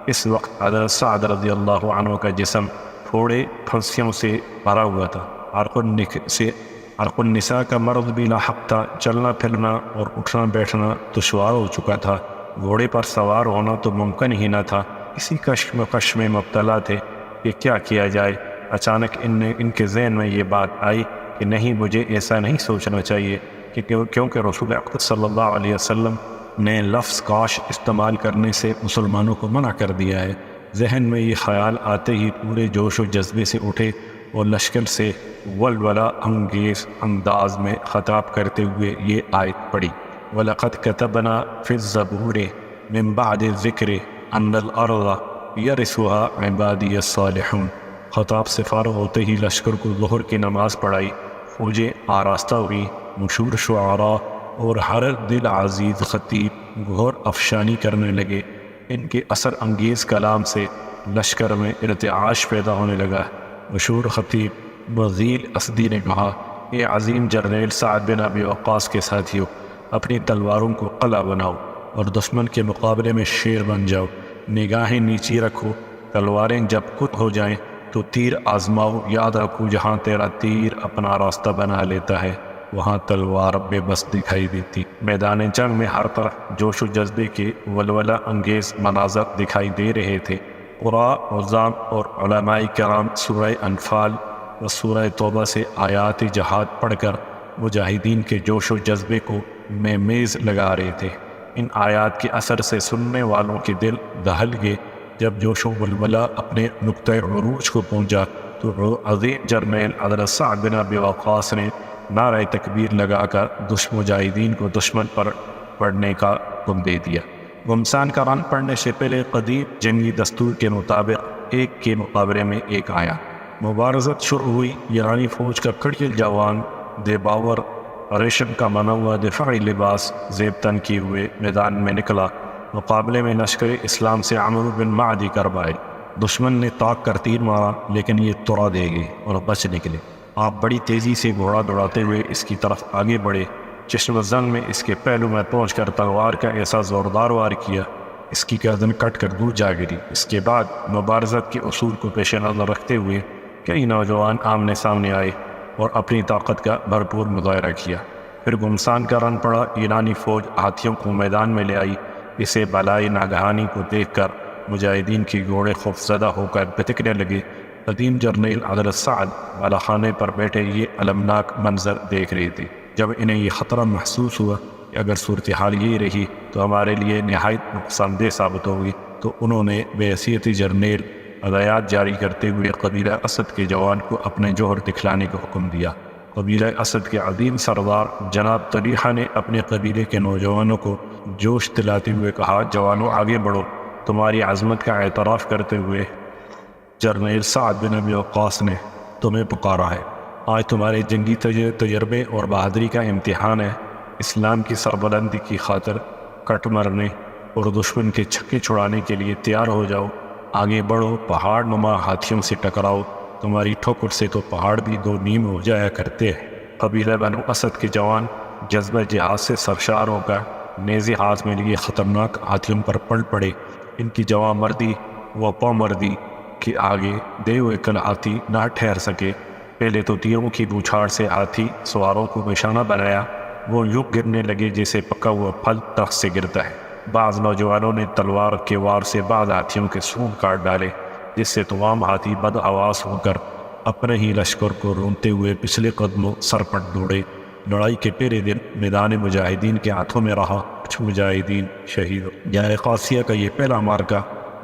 اس وقت حضرت سعد رضی اللہ عنہ کا جسم تھوڑے پھنسیوں سے بھرا ہوا تھا۔ عرق النساء کا مرض بھی لاحق تھا، چلنا پھرنا اور اٹھنا بیٹھنا دشوار ہو چکا تھا، گھوڑے پر سوار ہونا تو ممکن ہی نہ تھا۔ اسی کشمکش میں مبتلا تھے کہ کیا کیا جائے۔ اچانک ان کے ذہن میں یہ بات آئی کہ نہیں، مجھے ایسا نہیں سوچنا چاہیے کیونکہ رسول اقدس صلی اللہ علیہ وسلم نے لفظ کاش استعمال کرنے سے مسلمانوں کو منع کر دیا ہے۔ ذہن میں یہ خیال آتے ہی پورے جوش و جذبے سے اٹھے اور لشکر سے ولولہ انگیز انداز میں خطاب کرتے ہوئے یہ آیت پڑھی، وَلَقَدْ كَتَبْنَا فِي الزَّبُورِ مِن بَعْدِ الذِّكْرِ أَنَّ الْأَرْضَ يَرِثُهَا عِبَادِيَ الصَّالِحُونَ۔ خطاب سے فارغ ہوتے ہی لشکر کو ظہر کی نماز پڑھائی، فوجیں آراستہ ہوئی، مشہور شعراء اور ہر دل عزیز خطیب گھور افشانی کرنے لگے۔ ان کے اثر انگیز کلام سے لشکر میں ارتعاش پیدا ہونے لگا۔ مشہور خطیب وزیر اسدی نے کہا، اے عظیم جرنیل سعد بن ابی وقاص کے ساتھیوں، اپنی تلواروں کو قلعہ بناؤ اور دشمن کے مقابلے میں شیر بن جاؤ، نگاہیں نیچی رکھو، تلواریں جب کت ہو جائیں تو تیر آزماؤ، یاد رکھو جہاں تیرا تیر اپنا راستہ بنا لیتا ہے وہاں تلوار بے بس دکھائی دیتی۔ میدان جنگ میں ہر طرف جوش و جذبے کے ولولہ انگیز مناظر دکھائی دے رہے تھے۔ قراء، عظام اور علماء کرام سورہ انفال و سورہ توبہ سے آیات جہاد پڑھ کر مجاہدین کے جوش و جذبے کو میز لگا رہے تھے۔ ان آیات کے اثر سے سننے والوں کے دل دہل گئے۔ جب جوش و ولولہ اپنے نقطۂ عروج کو پہنچا تو عظیم جرنیل حضرت سعد بن ابی وقاص نے نعرہ تکبیر لگا کر مجاہدین کو دشمن پر پڑنے کا حکم دے دیا۔ گھمسان کا رن پڑنے سے پہلے قدیم جنگی دستور کے مطابق ایک کے مقابلے میں ایک آیا۔ مبارزت شروع ہوئی۔ ایرانی فوج کا کڑیل جوان دے باور ریشم کا بنا ہوا دفاعی لباس زیب تن کیے ہوئے میدان میں نکلا۔ مقابلے میں لشکر اسلام سے عمرو بن معدی کرب آئے۔ دشمن نے طاق کر تیر مارا لیکن یہ ترا دے گئے اور بچ نکلے۔ آپ بڑی تیزی سے گھوڑا دوڑاتے ہوئے اس کی طرف آگے بڑھے۔ چشم زنگ میں اس کے پہلو میں پہنچ کر تلوار کا ایسا زوردار وار کیا، اس کی گردن کٹ کر دور جا گری۔ اس کے بعد مبارزت کے اصول کو پیش نظر رکھتے ہوئے کئی نوجوان آمنے سامنے آئے اور اپنی طاقت کا بھرپور مظاہرہ کیا۔ پھر گھمسان کا رن پڑا۔ ایرانی فوج ہاتھیوں کو میدان میں لے آئی۔ اسے بالائے ناگہانی کو دیکھ کر مجاہدین کے گھوڑے خوفزدہ ہو کر بتکنے لگے۔ قدیم جرنیل حضرت سعد بالا خانے پر بیٹھے یہ المناک منظر دیکھ رہے تھے۔ جب انہیں یہ خطرہ محسوس ہوا کہ اگر صورتحال یہ رہی تو ہمارے لیے نہایت نقصان دہ ثابت ہوگی، تو انہوں نے بحیثیت جرنیل ہدایات جاری کرتے ہوئے قبیلہ اسد کے جوان کو اپنے جوہر دکھلانے کا حکم دیا۔ قبیلہ اسد کے عظیم سردار جناب طلیحہ نے اپنے قبیلے کے نوجوانوں کو جوش دلاتے ہوئے کہا، جوانوں آگے بڑھو، تمہاری عظمت کا اعتراف کرتے ہوئے جرنیل سعد بن ابی وقاص نے تمہیں پکارا ہے۔ آج تمہارے جنگی تجربے اور بہادری کا امتحان ہے۔ اسلام کی سربلندی کی خاطر کٹ مرنے اور دشمن کے چھکے چھڑانے کے لیے تیار ہو جاؤ۔ آگے بڑھو، پہاڑ نما ہاتھیوں سے ٹکراؤ، تمہاری ٹھوکر سے تو پہاڑ بھی دو نیم ہو جایا کرتے ہیں۔ قبیلہ بنو اسد کے جوان جذبہ جہاد سے سرشار ہو کر نیزے ہاتھ میں لیے خطرناک ہاتھیوں پر پڑ پڑے۔ ان کی جواں مردی و پامردی کے آگے دے ہوئے کل ہاتھی نہ ٹھہر سکے۔ پہلے تو تیروں کی بوچھاڑ سے ہاتھی سواروں کو نشانہ بنایا، وہ یوں گرنے لگے جیسے پکا ہوا پھل درخت سے گرتا ہے۔ بعض نوجوانوں نے تلوار کے وار سے بعض ہاتھیوں کے سونگ کاٹ ڈالے، جس سے تمام ہاتھی بد حواس ہو کر اپنے ہی لشکر کو رونتے ہوئے پچھلے قدموں سرپٹ دوڑے۔ لڑائی کے پہلے دن میدان مجاہدین کے ہاتھوں میں رہا، کچھ مجاہدین شہید۔ جائے قادسیہ کا یہ پہلا معرکہ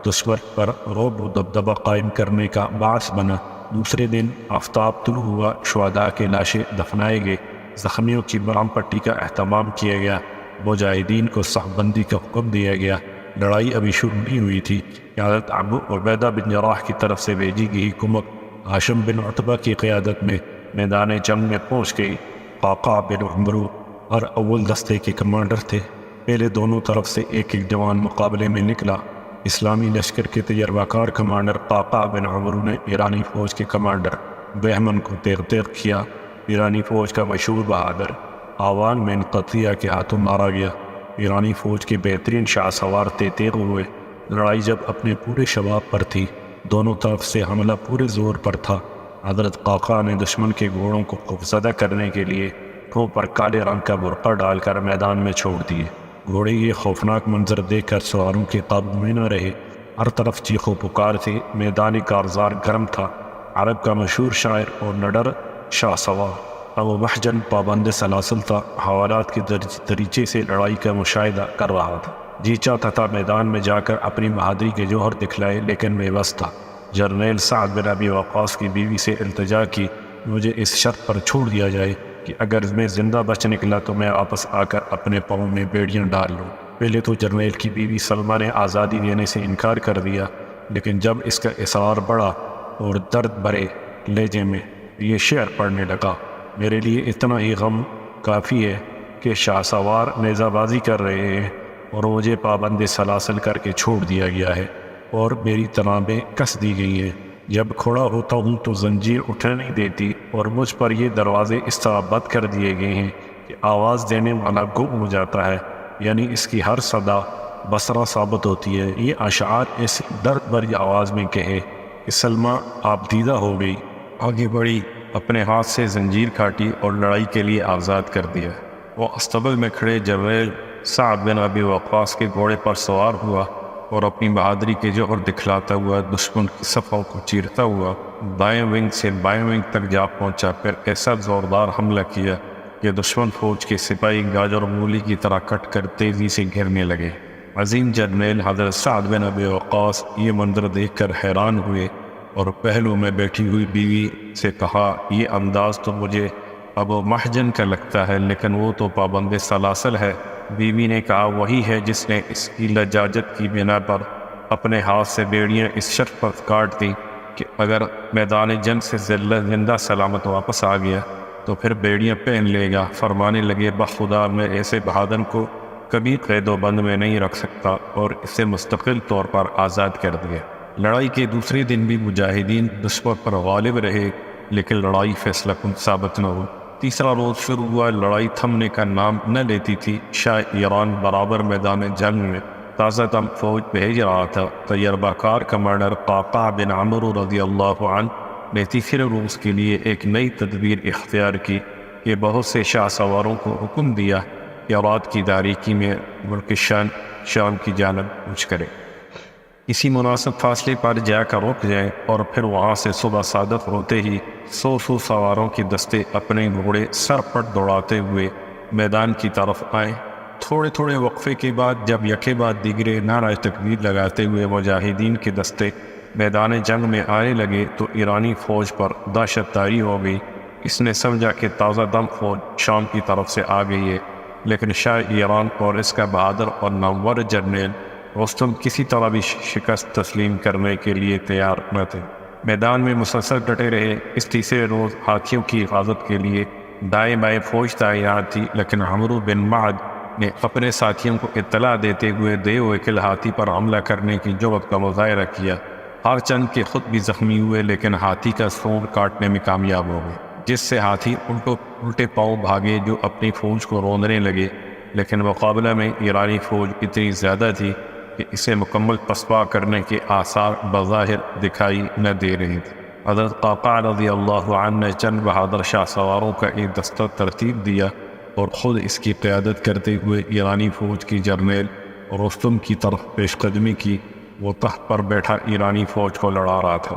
دشمن پر رعب و دبدبہ قائم کرنے کا باعث بنا۔ دوسرے دن آفتاب طلوع ہوا، شہداء کے لاشیں دفنائے گئے، زخمیوں کی مرہم پٹی کا اہتمام کیا گیا، مجاہدین کو صف بندی کا حکم دیا گیا۔ لڑائی ابھی شروع نہیں ہوئی تھی کہ حضرت ابو عبیدہ بن جراح کی طرف سے بھیجی گئی کمک ہاشم بن عتبہ کی قیادت میں میدان جنگ میں پہنچ گئی۔ قعقاع بن عمرو اور اول دستے کے کمانڈر تھے۔ پہلے دونوں طرف سے ایک ایک جوان مقابلے میں نکلا۔ اسلامی لشکر کے تجربہ کار کمانڈر قعقاع بن عمرو نے ایرانی فوج کے کمانڈر بہمن کو تیغ تیغ کیا۔ ایرانی فوج کا مشہور بہادر آوان بن قطیہ کے ہاتھوں مارا گیا۔ ایرانی فوج کے بہترین شاہ سوار تیغ ہوئے۔ لڑائی جب اپنے پورے شباب پر تھی، دونوں طرف سے حملہ پورے زور پر تھا۔ حضرت قعقاع نے دشمن کے گھوڑوں کو خوفزدہ کرنے کے لیے ٹھوں پر کالے رنگ کا برقع ڈال کر میدان میں چھوڑ دیے۔ گھوڑے یہ خوفناک منظر دیکھ کر سواروں کے قابو میں نہ رہے، ہر طرف چیخ و پکار تھی، میدانی کارزار گرم تھا۔ عرب کا مشہور شاعر اور نڈر شاہ سوار ابو محجن پابند سلاسل تھا، حوالات کے دریچے سے لڑائی کا مشاہدہ کر رہا تھا۔ جی چاہتا تھا میدان میں جا کر اپنی بہادری کے جوہر دکھلائے، لیکن بے بس تھا۔ جرنیل سعد بن ابی وقاص کی بیوی سے التجا کی، مجھے اس شرط پر چھوڑ دیا جائے کہ اگر میں زندہ بچ نکلا تو میں واپس آ کر اپنے پاؤں میں بیڑیاں ڈال لوں۔ پہلے تو جرنیل کی بیوی سلمہ نے آزادی دینے سے انکار کر دیا، لیکن جب اس کا اصرار بڑھا اور درد بھرے لہجے میں یہ شعر پڑھنے لگا، میرے لیے اتنا ہی غم کافی ہے کہ شاہ سوار نیزہ بازی کر رہے ہیں اور مجھے پابند سلاسل کر کے چھوڑ دیا گیا ہے اور میری تنابیں کس دی گئی ہیں۔ جب کھڑا ہوتا ہوں تو زنجیر اٹھنے نہیں دیتی اور مجھ پر یہ دروازے اس طرح بند کر دیے گئے ہیں کہ آواز دینے والا گم ہو جاتا ہے، یعنی اس کی ہر صدا بصرہ ثابت ہوتی ہے۔ یہ اشعار اس درد بھری آواز میں کہے کہ سلمہ آپ دیدہ ہو گئی، آگے بڑھی، اپنے ہاتھ سے زنجیر کاٹی اور لڑائی کے لیے آزاد کر دیا۔ وہ استقبل میں کھڑے جرنیل سعد بن ابی وقاص کے گھوڑے پر سوار ہوا اور اپنی بہادری کے جوہر دکھلاتا ہوا دشمن کی صفوں کو چیرتا ہوا دائیں ونگ سے بائیں ونگ تک جا پہنچا۔ پھر ایسا زوردار حملہ کیا کہ دشمن فوج کے سپاہی گاجر مولی کی طرح کٹ کر تیزی سے گھرنے لگے۔ عظیم جرنیل حضرت سعد بن ابی وقاص یہ منظر دیکھ کر حیران ہوئے اور پہلو میں بیٹھی ہوئی بیوی سے کہا، یہ انداز تو مجھے ابو محجن کا لگتا ہے، لیکن وہ تو پابند سلاسل ہے۔ بیوی نے کہا، وہی ہے جس نے اس کی لجاجت کی بنا پر اپنے ہاتھ سے بیڑیاں اس شرط پر کاٹ دیں کہ اگر میدان جنگ سے زندہ سلامت واپس آ گیا تو پھر بیڑیاں پہن لے گا۔ فرمانے لگے، بخدا میں ایسے بہادر کو کبھی قید و بند میں نہیں رکھ سکتا اور اسے مستقل طور پر آزاد کر دیا۔ لڑائی کے دوسرے دن بھی مجاہدین دشمن پر غالب رہے، لیکن لڑائی فیصلہ کن ثابت نہ ہوئی۔ تیسرا روز شروع ہوا، لڑائی تھمنے کا نام نہ لیتی تھی۔ شاہ ایران برابر میدان جنگ میں تازہ دم فوج بھیج رہا تھا۔ تجربہ کار کمانڈر قعقاع بن عمرو رضی اللہ عنہ نے تیسرے روز کے لیے ایک نئی تدبیر اختیار کی کہ بہت سے شاہ سواروں کو حکم دیا کہ رات کی تاریکی میں ملک شام کی جانب کوچ کرے، کسی مناسب فاصلے پر جا کر رک جائیں اور پھر وہاں سے صبح صادق ہوتے ہی 100 سواروں کے دستے اپنے گھوڑے سر پٹ دوڑاتے ہوئے میدان کی طرف آئیں۔ تھوڑے تھوڑے وقفے کے بعد جب یکے بعد دیگرے نعرہ تکبیر لگاتے ہوئے مجاہدین کے دستے میدان جنگ میں آنے لگے تو ایرانی فوج پر دہشت طاری ہو گئی۔ اس نے سمجھا کہ تازہ دم فوج شام کی طرف سے آ گئی ہے۔ لیکن شاہ ایران اور اس کا بہادر اور نامور جرنیل رستم کسی طرح بھی شکست تسلیم کرنے کے لیے تیار نہ تھے۔ میدان میں مسلسل ڈٹے رہے۔ اس تیسرے روز ہاتھیوں کی حفاظت کے لیے دائیں بائیں فوج تعینات تھی، لیکن عمرو بن معد نے اپنے ساتھیوں کو اطلاع دیتے ہوئے دیو وکل ہاتھی پر حملہ کرنے کی جرأت کا مظاہرہ کیا۔ ہر چند کے خود بھی زخمی ہوئے، لیکن ہاتھی کا سونڈ کاٹنے میں کامیاب ہو گئے، جس سے ہاتھی الٹے پاؤں بھاگے جو اپنی فوج کو روندنے لگے، لیکن مقابلہ میں ایرانی فوج اتنی زیادہ تھی کہ اسے مکمل پسپا کرنے کے آثار بظاہر دکھائی نہ دے رہے تھے۔ حضرت قعقاع رضی اللہ عنہ نے چند بہادر شاہ سواروں کا ایک دستہ ترتیب دیا اور خود اس کی قیادت کرتے ہوئے ایرانی فوج کی جرنیل رستم کی طرف پیش قدمی کی۔ وہ تخت پر بیٹھا ایرانی فوج کو لڑا رہا تھا۔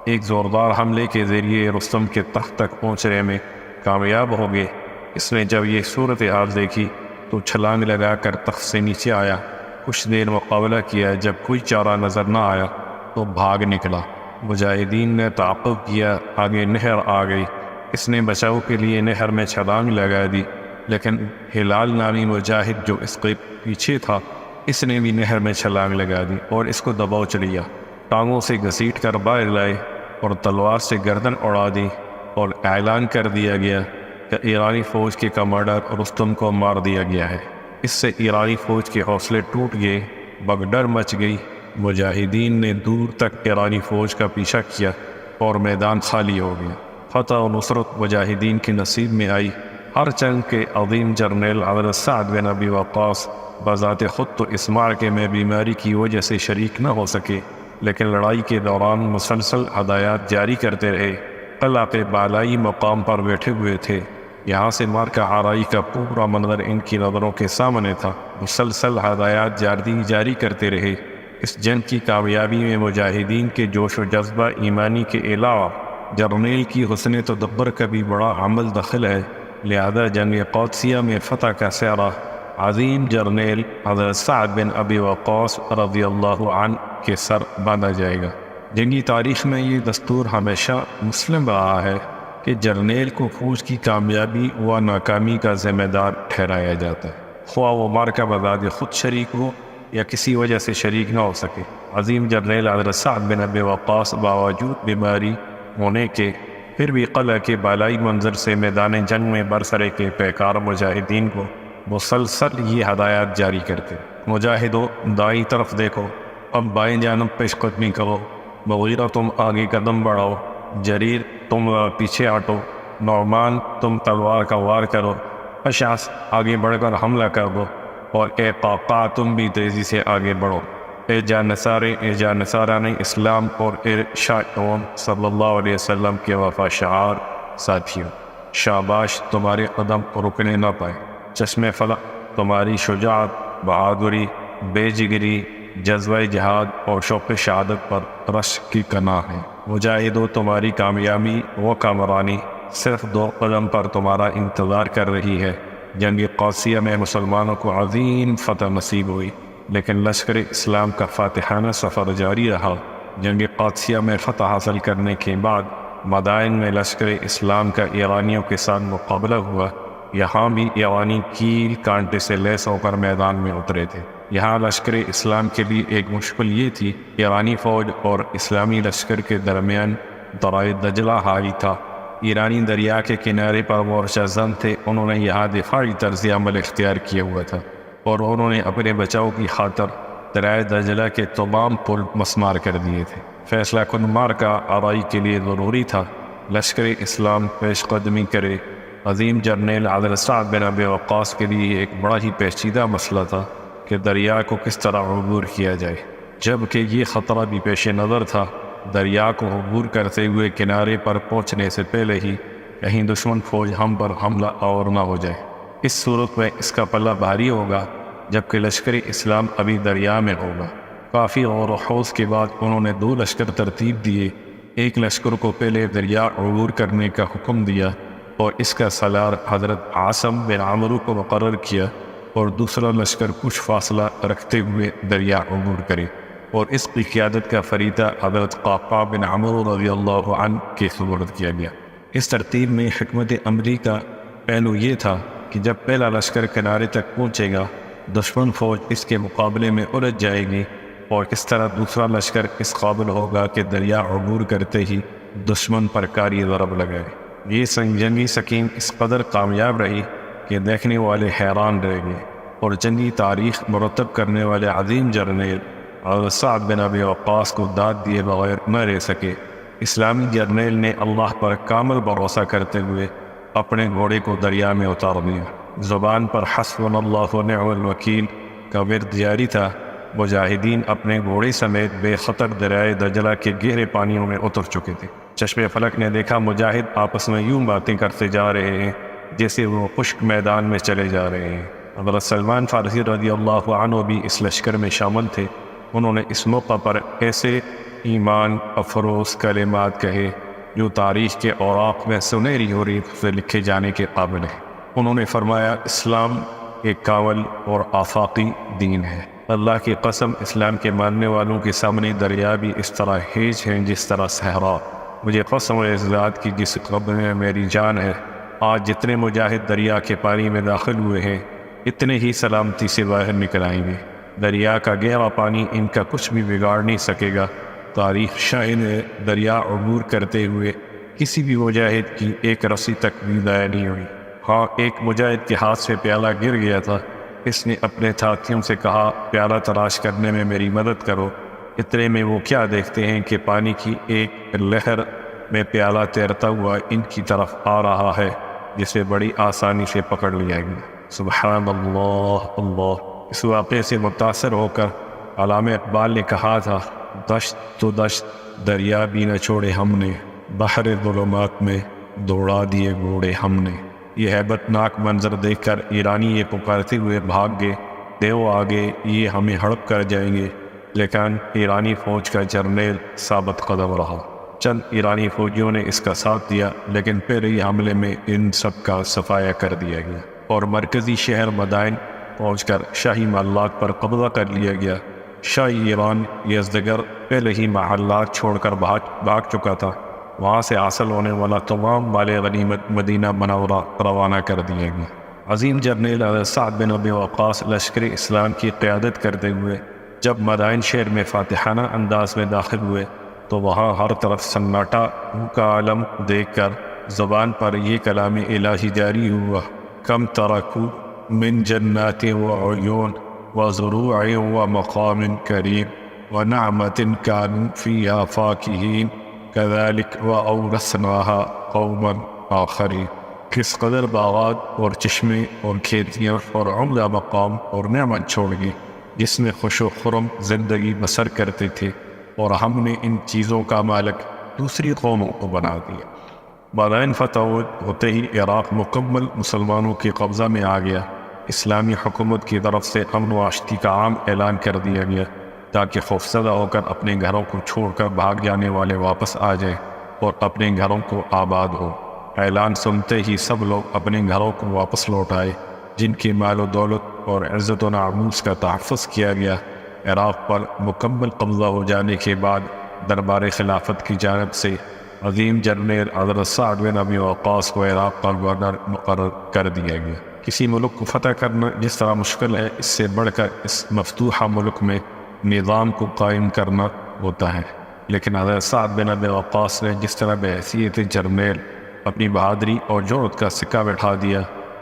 ایک زوردار حملے کے ذریعے رستم کے تخت تک پہنچنے میں کامیاب ہو گئے۔ اس نے جب یہ صورتحال دیکھی تو چھلانگ لگا کر تخت سے نیچے آیا۔ کچھ دیر مقابلہ کیا، جب کوئی چارہ نظر نہ آیا تو بھاگ نکلا۔ مجاہدین نے تعاقب کیا، آگے نہر آ گئی۔ اس نے بچاؤ کے لیے نہر میں چھلانگ لگا دی، لیکن ہلال نامی مجاہد جو اس کے پیچھے تھا، اس نے بھی نہر میں چھلانگ لگا دی اور اس کو دبوچ لیا۔ ٹانگوں سے گھسیٹ کر باہر لائے اور تلوار سے گردن اڑا دی اور اعلان کر دیا گیا کہ ایرانی فوج کے کمانڈر رستم کو مار دیا گیا ہے۔ اس سے ایرانی فوج کے حوصلے ٹوٹ گئے، بگڈر مچ گئی۔ مجاہدین نے دور تک ایرانی فوج کا پیچھا کیا اور میدان خالی ہو گیا۔ فتح و نصرت مجاہدین کے نصیب میں آئی۔ ہر جنگ کے عظیم جرنیل حضرت سعد بن ابی وقاص بذات خود تو اس معرکے میں بیماری کی وجہ سے شریک نہ ہو سکے، لیکن لڑائی کے دوران مسلسل ہدایات جاری کرتے رہے۔ قلعہ کے بالائی مقام پر بیٹھے ہوئے تھے۔ یہاں سے مارکہ آرائی کا پورا منظر ان کی نظروں کے سامنے تھا۔ مسلسل ہدایات جاری کرتے رہے۔ اس جنگ کی کامیابی میں مجاہدین کے جوش و جذبہ ایمانی کے علاوہ جرنیل کی حسن تدبر کا بھی بڑا عمل دخل ہے، لہذا جنگ قادسیہ میں فتح کا سہرا عظیم جرنیل حضرت سعد بن ابی وقاص رضی اللہ عنہ کے سر باندھا جائے گا۔ جنگی تاریخ میں یہ دستور ہمیشہ مسلم رہا ہے کہ جرنیل کو فوج کی کامیابی و ناکامی کا ذمہ دار ٹھہرایا جاتا ہے، خواہ وہ مارکہ بذات خود شریک ہو یا کسی وجہ سے شریک نہ ہو سکے۔ عظیم جرنیل حضرت سعد بن ابی وقاص باوجود بیماری ہونے کے پھر بھی قلعہ کے بالائی منظر سے میدان جنگ میں برسرے کے پیکار مجاہدین کو مسلسل یہ ہدایات جاری کرتے: مجاہدوں، دائیں طرف دیکھو، اب بائیں جانب پیش قدمی کرو، مغیرہ تم آگے قدم بڑھاؤ، جریر تم پیچھے ہٹو، نعمان تم تلوار کا وار کرو، اشعث آگے بڑھ کر حملہ کر دو، اور اے قعقاع تم بھی تیزی سے آگے بڑھو۔ اے جانصارے، اے جانصاران اسلام اور اے شاہدون صلی اللہ علیہ وسلم کے وفا شعار ساتھیوں، شاباش تمہارے قدم رکنے نہ پائے۔ چشم فلک تمہاری شجاعت، بہادری، بے جگری، جذبہ جہاد اور شوق شہادت پر رشک کی کنا ہے۔ مجاہدوں، تمہاری کامیابی و کامرانی صرف 2 قدم پر تمہارا انتظار کر رہی ہے۔ جنگ قادسیہ میں مسلمانوں کو عظیم فتح نصیب ہوئی، لیکن لشکر اسلام کا فاتحانہ سفر جاری رہا۔ جنگ قادسیہ میں فتح حاصل کرنے کے بعد مدائن میں لشکر اسلام کا ایرانیوں کے ساتھ مقابلہ ہوا۔ یہاں بھی ایرانی کیل کانٹے سے لیس ہو کر میدان میں اترے تھے۔ یہاں لشکر اسلام کے لیے ایک مشکل یہ تھی، ایرانی فوج اور اسلامی لشکر کے درمیان درائے دجلہ حاوی تھا۔ ایرانی دریا کے کنارے پر مورچہ زن تھے، انہوں نے یہاں دفاعی طرز عمل اختیار کیا ہوا تھا، اور انہوں نے اپنے بچاؤ کی خاطر درائے دجلہ کے تمام پل مسمار کر دیے تھے۔ فیصلہ کن مارکہ آرائی کے لیے ضروری تھا۔ لشکر اسلام پیش قدمی کرے۔ عظیم جرنیل حضرت سعد بن ابی وقاص کے لیے ایک بڑا ہی پیچیدہ مسئلہ تھا کہ دریا کو کس طرح عبور کیا جائے، جبکہ یہ خطرہ بھی پیش نظر تھا دریا کو عبور کرتے ہوئے کنارے پر پہنچنے سے پہلے ہی کہیں دشمن فوج ہم پر حملہ آور نہ ہو جائے۔ اس صورت میں اس کا پلہ بھاری ہوگا، جبکہ لشکر اسلام ابھی دریا میں ہوگا۔ کافی غور و خوض کے بعد انہوں نے 2 لشکر ترتیب دیے۔ ایک لشکر کو پہلے دریا عبور کرنے کا حکم دیا اور اس کا سالار حضرت عاصم بن عمرو کو مقرر کیا، اور دوسرا لشکر کچھ فاصلہ رکھتے ہوئے دریا عبور کرے، اور اس کی قیادت کا فریضہ حضرت قعقاع بن عمرو رضی اللہ عنہ کے سپرد کیا گیا۔ اس ترتیب میں حکمت عملی کا پہلو یہ تھا کہ جب پہلا لشکر کنارے تک پہنچے گا دشمن فوج اس کے مقابلے میں الجھ جائے گی، اور اس طرح دوسرا لشکر اس قابل ہوگا کہ دریا عبور کرتے ہی دشمن پر کاری ضرب لگائے۔ یہ جنگی سکیم اس قدر کامیاب رہی کہ دیکھنے والے حیران رہ گئے، اور جنگی تاریخ مرتب کرنے والے عظیم جرنیل اور سعد بن ابی وقاص کو داد دیے بغیر نہ رہ سکے۔ اسلامی جرنیل نے اللہ پر کامل بھروسہ کرتے ہوئے اپنے گھوڑے کو دریا میں اتار دیا۔ زبان پر حسبنا اللہ و نعم الوکیل کا ورد جاری تھا۔ مجاہدین اپنے گھوڑے سمیت بے خطر دریائے دجلہ کے گہرے پانیوں میں اتر چکے تھے۔ چشم فلک نے دیکھا مجاہد آپس میں یوں باتیں کرتے جا رہے ہیں جیسے وہ خشک میدان میں چلے جا رہے ہیں۔ حضرت سلمان فارسی رضی اللہ عنہ بھی اس لشکر میں شامل تھے۔ انہوں نے اس موقع پر ایسے ایمان افروز کلمات کہے جو تاریخ کے اوراق میں سنہری حروف سے لکھے جانے کے قابل ہیں۔ انہوں نے فرمایا، اسلام ایک کامل اور آفاقی دین ہے۔ اللہ کی قسم، اسلام کے ماننے والوں کے سامنے دریا بھی اس طرح ہیج ہیں جس طرح صحرا۔ مجھے قسم ہے اس ذات کی جس قبر میں میری جان ہے، آج جتنے مجاہد دریا کے پانی میں داخل ہوئے ہیں اتنے ہی سلامتی سے باہر نکل آئیں گے۔ دریا کا گہرا پانی ان کا کچھ بھی بگاڑ نہیں سکے گا۔ تاریخ شاہد ہے، دریا عبور کرتے ہوئے کسی بھی مجاہد کی ایک رسی تک بھی ضائع نہیں ہوئی۔ ہاں، ایک مجاہد کے ہاتھ سے پیالہ گر گیا تھا۔ اس نے اپنے ساتھیوں سے کہا، پیالہ تلاش کرنے میں میری مدد کرو۔ اتنے میں وہ کیا دیکھتے ہیں کہ پانی کی ایک لہر میں پیالہ تیرتا ہوا ان کی طرف آ رہا ہے، جسے بڑی آسانی سے پکڑ لیا گیا۔ سبحان اللہ اللہ۔ اس واقعے سے متاثر ہو کر علامہ اقبال نے کہا تھا، دشت تو دشت دریا بھی نہ چھوڑے ہم نے، بحر ظلمات میں دوڑا دیے گھوڑے ہم نے۔ یہ ہیبت ناک منظر دیکھ کر ایرانی یہ پکارتے ہوئے بھاگ گئے، دیو آگے یہ ہمیں ہڑپ کر جائیں گے، لیکن ایرانی فوج کا جرنیل ثابت قدم رہا۔ چند ایرانی فوجیوں نے اس کا ساتھ دیا، لیکن پھر ہی حملے میں ان سب کا صفایا کر دیا گیا اور مرکزی شہر مدائن پہنچ کر شاہی محلات پر قبضہ کر لیا گیا۔ شاہی ایران یزدگر پہلے ہی محلات چھوڑ کر بھاگ چکا تھا۔ وہاں سے حاصل ہونے والا تمام مال غنیمت مدینہ منورہ روانہ کر دیا گیا۔ عظیم جرنیل سعد بن ابی وقاص لشکر اسلام کی قیادت کرتے ہوئے جب مدائن شہر میں فاتحانہ انداز میں داخل ہوئے تو وہاں ہر طرف سناٹا کا عالم دیکھ کر زبان پر یہ کلام الہی جاری ہوا، کم ترکو من جنات و عیون و زروع و مقام کریم و نعمت کانوا فیہا فاکہین کذالک و اورثناها قوما آخرین۔ کس قدر باغات اور چشمے اور کھیتیاں اور عمدہ مقام اور نعمت چھوڑ گئی جس میں خوش و خرم زندگی بسر کرتے تھے، اور ہم نے ان چیزوں کا مالک دوسری قوموں کو بنا دیا۔ مدائن فتح ہوتے ہی عراق مکمل مسلمانوں کے قبضہ میں آ گیا۔ اسلامی حکومت کی طرف سے امن و آشتی کا عام اعلان کر دیا گیا تاکہ خوفزدہ ہو کر اپنے گھروں کو چھوڑ کر بھاگ جانے والے واپس آ جائیں اور اپنے گھروں کو آباد ہو۔ اعلان سنتے ہی سب لوگ اپنے گھروں کو واپس لوٹ آئے۔ جن کی مال و دولت اور عزت و ناموس کا تحفظ کیا گیا۔ عراق پر مکمل قبضہ ہو جانے کے بعد دربار خلافت کی جانب سے عظیم جرنیل حضرت سعد بن ابی وقاص کو عراق کا گورنر مقرر کر دیا گیا۔ کسی ملک کو فتح کرنا جس طرح مشکل ہے، اس سے بڑھ کر اس مفتوحہ ملک میں نظام کو قائم کرنا ہوتا ہے، لیکن حضرت سعد بن ابی وقاص نے جس طرح بحیثیت جرنیل اپنی بہادری اور جرأت کا سکہ بٹھا دیا،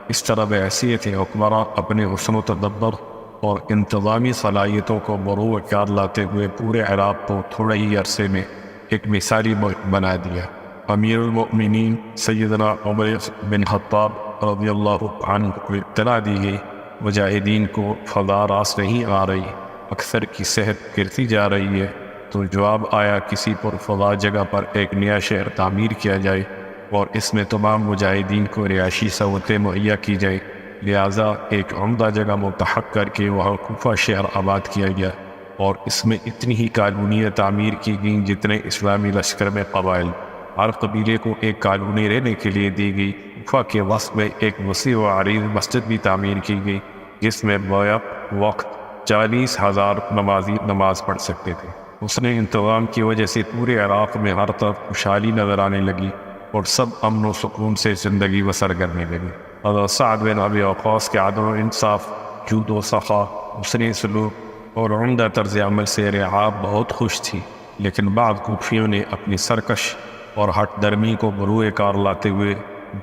اس طرح بحیثیت حکمراں اپنے حسن و تدبر اور انتظامی صلاحیتوں کو بروئے کار لاتے ہوئے پورے عراق کو تھوڑے ہی عرصے میں ایک مثالی ملک بنا دیا۔ امیر المؤمنین سیدنا عمر بن خطاب رضی اللہ عنہ کو اطلاع دی گئی مجاہدین کو فضا راس نہیں آ رہی، اکثر کی صحت گرتی جا رہی ہے، تو جواب آیا کسی پر فضا جگہ پر ایک نیا شہر تعمیر کیا جائے اور اس میں تمام مجاہدین کو رہائشی سہولتیں مہیا کی جائے۔ لہٰذا ایک عمدہ جگہ منتخب کر کے وہاں کوفہ شہر آباد کیا گیا اور اس میں اتنی ہی کالونیاں تعمیر کی گئیں جتنے اسلامی لشکر میں قبائل۔ ہر قبیلے کو ایک کالونی رہنے کے لیے دی گئی۔ کوفہ کے وسط میں ایک وسیع و عریض مسجد بھی تعمیر کی گئی جس میں بیک وقت 40,000 نمازی نماز پڑھ سکتے تھے۔ اس نے انتظام کی وجہ سے پورے عراق میں ہر طرف خوشحالی نظر آنے لگی اور سب امن و سکون سے زندگی بسر کرنے لگے۔ حضرت سعد بن ابی وقاص کے عدل و انصاف، جود و سخا، حسن سلوک اور عمدہ طرز عمل سے رعاب بہت خوش تھی، لیکن بعض کوفیوں نے اپنی سرکش اور ہٹ درمی کو بروئے کار لاتے ہوئے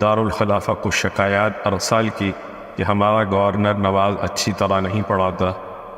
دارالخلافہ کو شکایات ارسال کی کہ ہمارا گورنر نواز اچھی طرح نہیں پڑھاتا،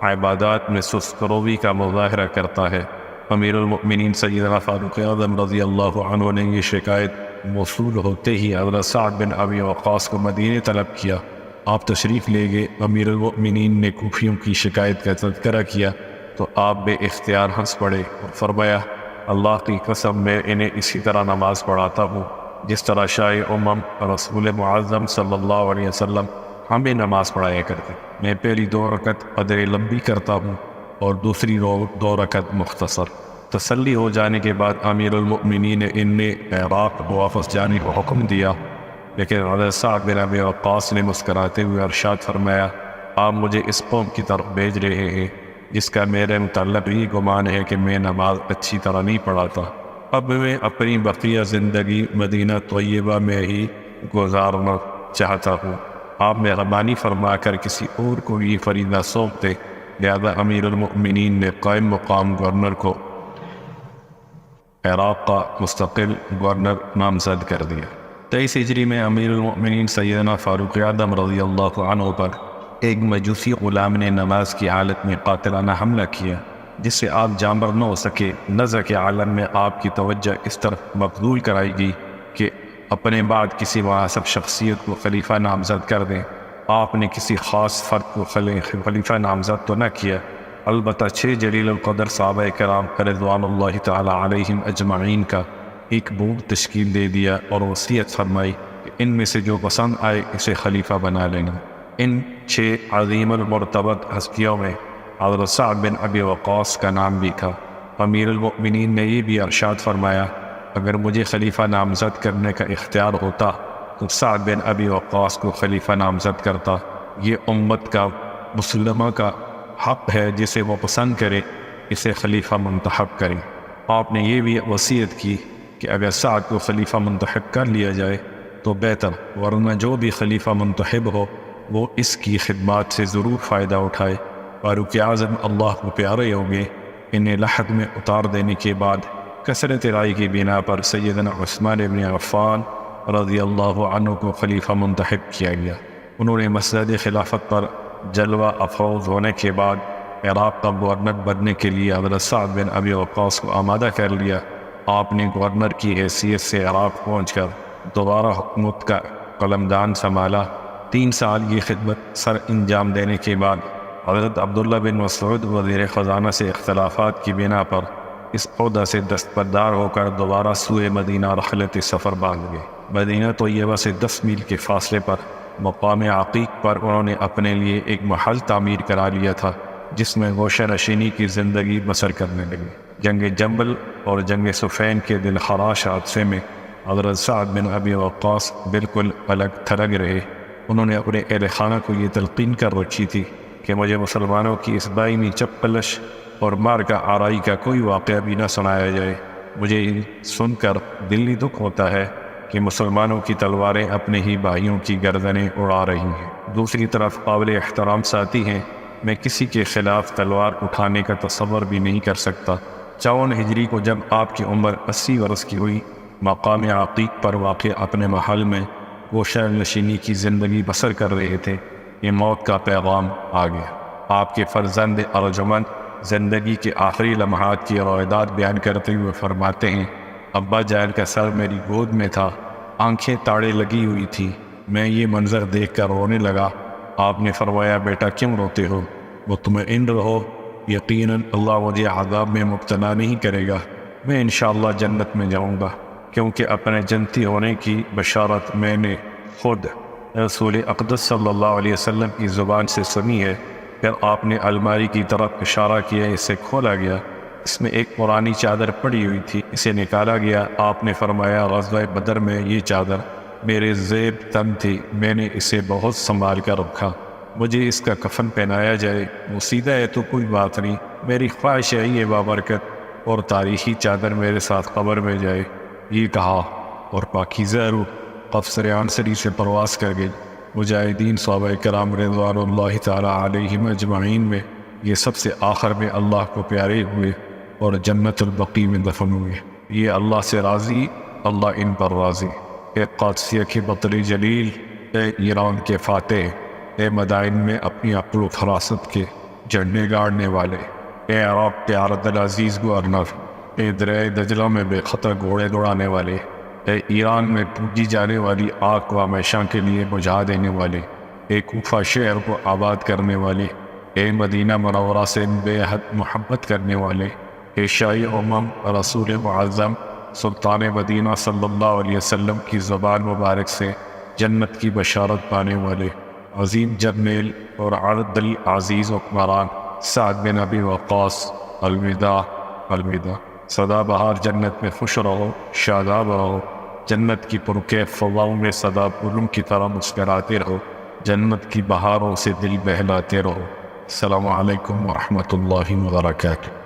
عبادات میں سست روی کا مظاہرہ کرتا ہے۔ امیر المؤمنین سیدنا فاروق اعظم رضی اللہ عنہ نے یہ شکایت موصول ہوتے ہی حضرت سعد بن ابی وقاص کو مدینے طلب کیا۔ آپ تشریف لے گئے۔ امیر المؤمنین نے کوفیوں کی شکایت کا تذکرہ کیا تو آپ بے اختیار ہنس پڑے اور فرمایا، اللہ کی قسم میں انہیں اسی طرح نماز پڑھاتا ہوں جس طرح شاہ امم رسول معظم صلی اللہ علیہ وسلم ہمیں نماز پڑھایا کرتے۔ میں پہلی 2 رکعت قدر لمبی کرتا ہوں اور دوسری 2 رکعت مختصر۔ تسلی ہو جانے کے بعد امیر المؤمنین نے ان نے عراق واپس جانے کو حکم دیا، لیکن حضرت سعد بن ابی وقاص نے مسکراتے ہوئے ارشاد فرمایا، آپ مجھے اس قوم کی طرف بھیج رہے ہیں جس کا میرے متعلق یہ گمان ہے کہ میں نماز اچھی طرح نہیں پڑھاتا۔ اب میں اپنی بقیہ زندگی مدینہ طیبہ میں ہی گزارنا چاہتا ہوں، آپ مہربانی فرما کر کسی اور کو یہ فریضہ سونپ دے۔ لہذا امیر المؤمنین نے قائم مقام گورنر کو عراق کا مستقل گورنر نامزد کر دیا۔ 23 ہجری میں امیر المؤمنین سیدنا فاروق اعظم رضی اللہ عنہ پر ایک مجوسی غلام نے نماز کی حالت میں قاتلانہ حملہ کیا، جس سے آپ جانبر نہ ہو سکے۔ نزع کے عالم میں آپ کی توجہ اس طرف مبذول کرائی گئی کہ اپنے بعد کسی مناسب شخصیت کو خلیفہ نامزد کر دیں۔ آپ نے کسی خاص فرد کو خلیفہ نامزد تو نہ کیا، البتہ 6 جلیل القدر صحابہ کرام رضوان اللہ تعالی علیہم اجمعین کا ایک بورڈ تشکیل دے دیا اور وصیت فرمائی کہ ان میں سے جو پسند آئے اسے خلیفہ بنا لینا۔ ان 6 عظیم المرتبت ہستیوں میں حضرت سعد بن ابی وقاص کا نام بھی تھا۔ امیر المؤمنین نے یہ بھی ارشاد فرمایا، اگر مجھے خلیفہ نامزد کرنے کا اختیار ہوتا تو سعد بن ابی وقاص کو خلیفہ نامزد کرتا۔ یہ امت کا مسلمہ کا حق ہے، جسے وہ پسند کرے اسے خلیفہ منتخب کرے۔ آپ نے یہ بھی وصیت کی کہ اگر سعد کو خلیفہ منتخب کر لیا جائے تو بہتر، ورنہ جو بھی خلیفہ منتخب ہو وہ اس کی خدمات سے ضرور فائدہ اٹھائے۔ فاروق اعظم اللہ کو پیارے ہوں گے، انہیں لحد میں اتار دینے کے بعد کثرت رائے کی بنا پر سیدنا عثمان بن عفان رضی اللہ عنہ کو خلیفہ منتخب کیا گیا۔ انہوں نے مسند خلافت پر جلوہ افروز ہونے کے بعد عراق کا گورنر بننے کے لیے حضرت سعد بن ابی وقاص کو آمادہ کر لیا۔ آپ نے گورنر کی حیثیت سے عراق پہنچ کر دوبارہ حکومت کا قلمدان سنبھالا۔ 3 سال یہ خدمت سر انجام دینے کے بعد حضرت عبداللہ بن مسعود وزیر خزانہ سے اختلافات کی بنا پر اس عہدہ سے دستبردار ہو کر دوبارہ سوئے مدینہ رحلت سفر باندھ گئے۔ مدینہ طیبہ سے 10 میل کے فاصلے پر مقام عقیق پر انہوں نے اپنے لیے ایک محل تعمیر کرا لیا تھا، جس میں گوشہ نشینی کی زندگی بسر کرنے لگے۔ جنگ جمل اور جنگ صفین کے دل خراش حادثے میں حضرت سعد بن ابی وقاص بالکل الگ تھلگ رہے۔ انہوں نے اپنے اہل خانہ کو یہ تلقین کر رکھی تھی کہ مجھے مسلمانوں کی اس دائمی چپلش اور مار کا آرائی کا کوئی واقعہ بھی نہ سنایا جائے۔ مجھے سن کر دلی دکھ ہوتا ہے کہ مسلمانوں کی تلواریں اپنے ہی بھائیوں کی گردنیں اڑا رہی ہیں۔ دوسری طرف قابل احترام ساتھی ہیں، میں کسی کے خلاف تلوار اٹھانے کا تصور بھی نہیں کر سکتا۔ 54 ہجری کو جب آپ کی عمر 80 برس کی ہوئی، مقام عقیق پر واقع اپنے محل میں گوشہ نشینی کی زندگی بسر کر رہے تھے، یہ موت کا پیغام آ گیا۔ آپ کے فرزند ارجمند زندگی کے آخری لمحات کی روایات بیان کرتے ہوئے فرماتے ہیں، ابا جان کا سر میری گود میں تھا، آنکھیں تاڑے لگی ہوئی تھی، میں یہ منظر دیکھ کر رونے لگا۔ آپ نے فرمایا، بیٹا کیوں روتے ہو؟ مطمئن رہو، یقیناً اللہ مجھے عذاب میں مبتلا نہیں کرے گا، میں انشاءاللہ جنت میں جاؤں گا، کیونکہ اپنے جنتی ہونے کی بشارت میں نے خود رسول اقدس صلی اللہ علیہ وسلم کی زبان سے سنی ہے۔ پھر آپ نے الماری کی طرف اشارہ کیا، اسے کھولا گیا، اس میں ایک پرانی چادر پڑی ہوئی تھی، اسے نکالا گیا۔ آپ نے فرمایا، غزوہ بدر میں یہ چادر میرے زیب تن تھی، میں نے اسے بہت سنبھال کر رکھا، مجھے اس کا کفن پہنایا جائے، وہ سیدھا ہے تو کوئی بات نہیں، میری خواہش ہے یہ بابرکت اور تاریخی چادر میرے ساتھ قبر میں جائے۔ یہ کہا اور پاکیزہ روح قفصر عنصری سے پرواز کر گئی۔ مجاہدین صحابہ کرام رضوان اللہ تعالیٰ علیہم اجمعین میں یہ سب سے آخر میں اللہ کو پیارے ہوئے اور جنت البقیع میں دفن ہوئے۔ یہ اللہ سے راضی، اللہ ان پر راضی۔ اے قادسیہ کے بطل جلیل، اے ایران کے فاتح، اے مدائن میں اپنی عقل و فراست کے جھنڈے گاڑنے والے، اے عراق کے عرض العزیز گورنر، اے دریائے دجلہ میں بے خطر گھوڑے دوڑانے والے، اے ایران میں پوجی جانے والی آگ و ہمیشہ کے لیے بجھا دینے والے، اے کوفہ شہر کو آباد کرنے والے، اے مدینہ منورہ سے بے حد محبت کرنے والے، اے شاہی امم رسول معظم سلطان مدینہ صلی اللہ علیہ وسلم کی زبان مبارک سے جنت کی بشارت پانے والے، عظیم جرنیل اور عرض العزیز حکمران سعد بن ابی وقاص، الوداع الوداع۔ سدا بہار جنت میں خوش رہو، شاداب رہو، جنت کی پرکیف فضاؤں میں سدا پھولوں کی طرح مسکراتے رہو، جنت کی بہاروں سے دل بہلاتے رہو۔ السلام علیکم ورحمۃ اللہ وبرکاتہ۔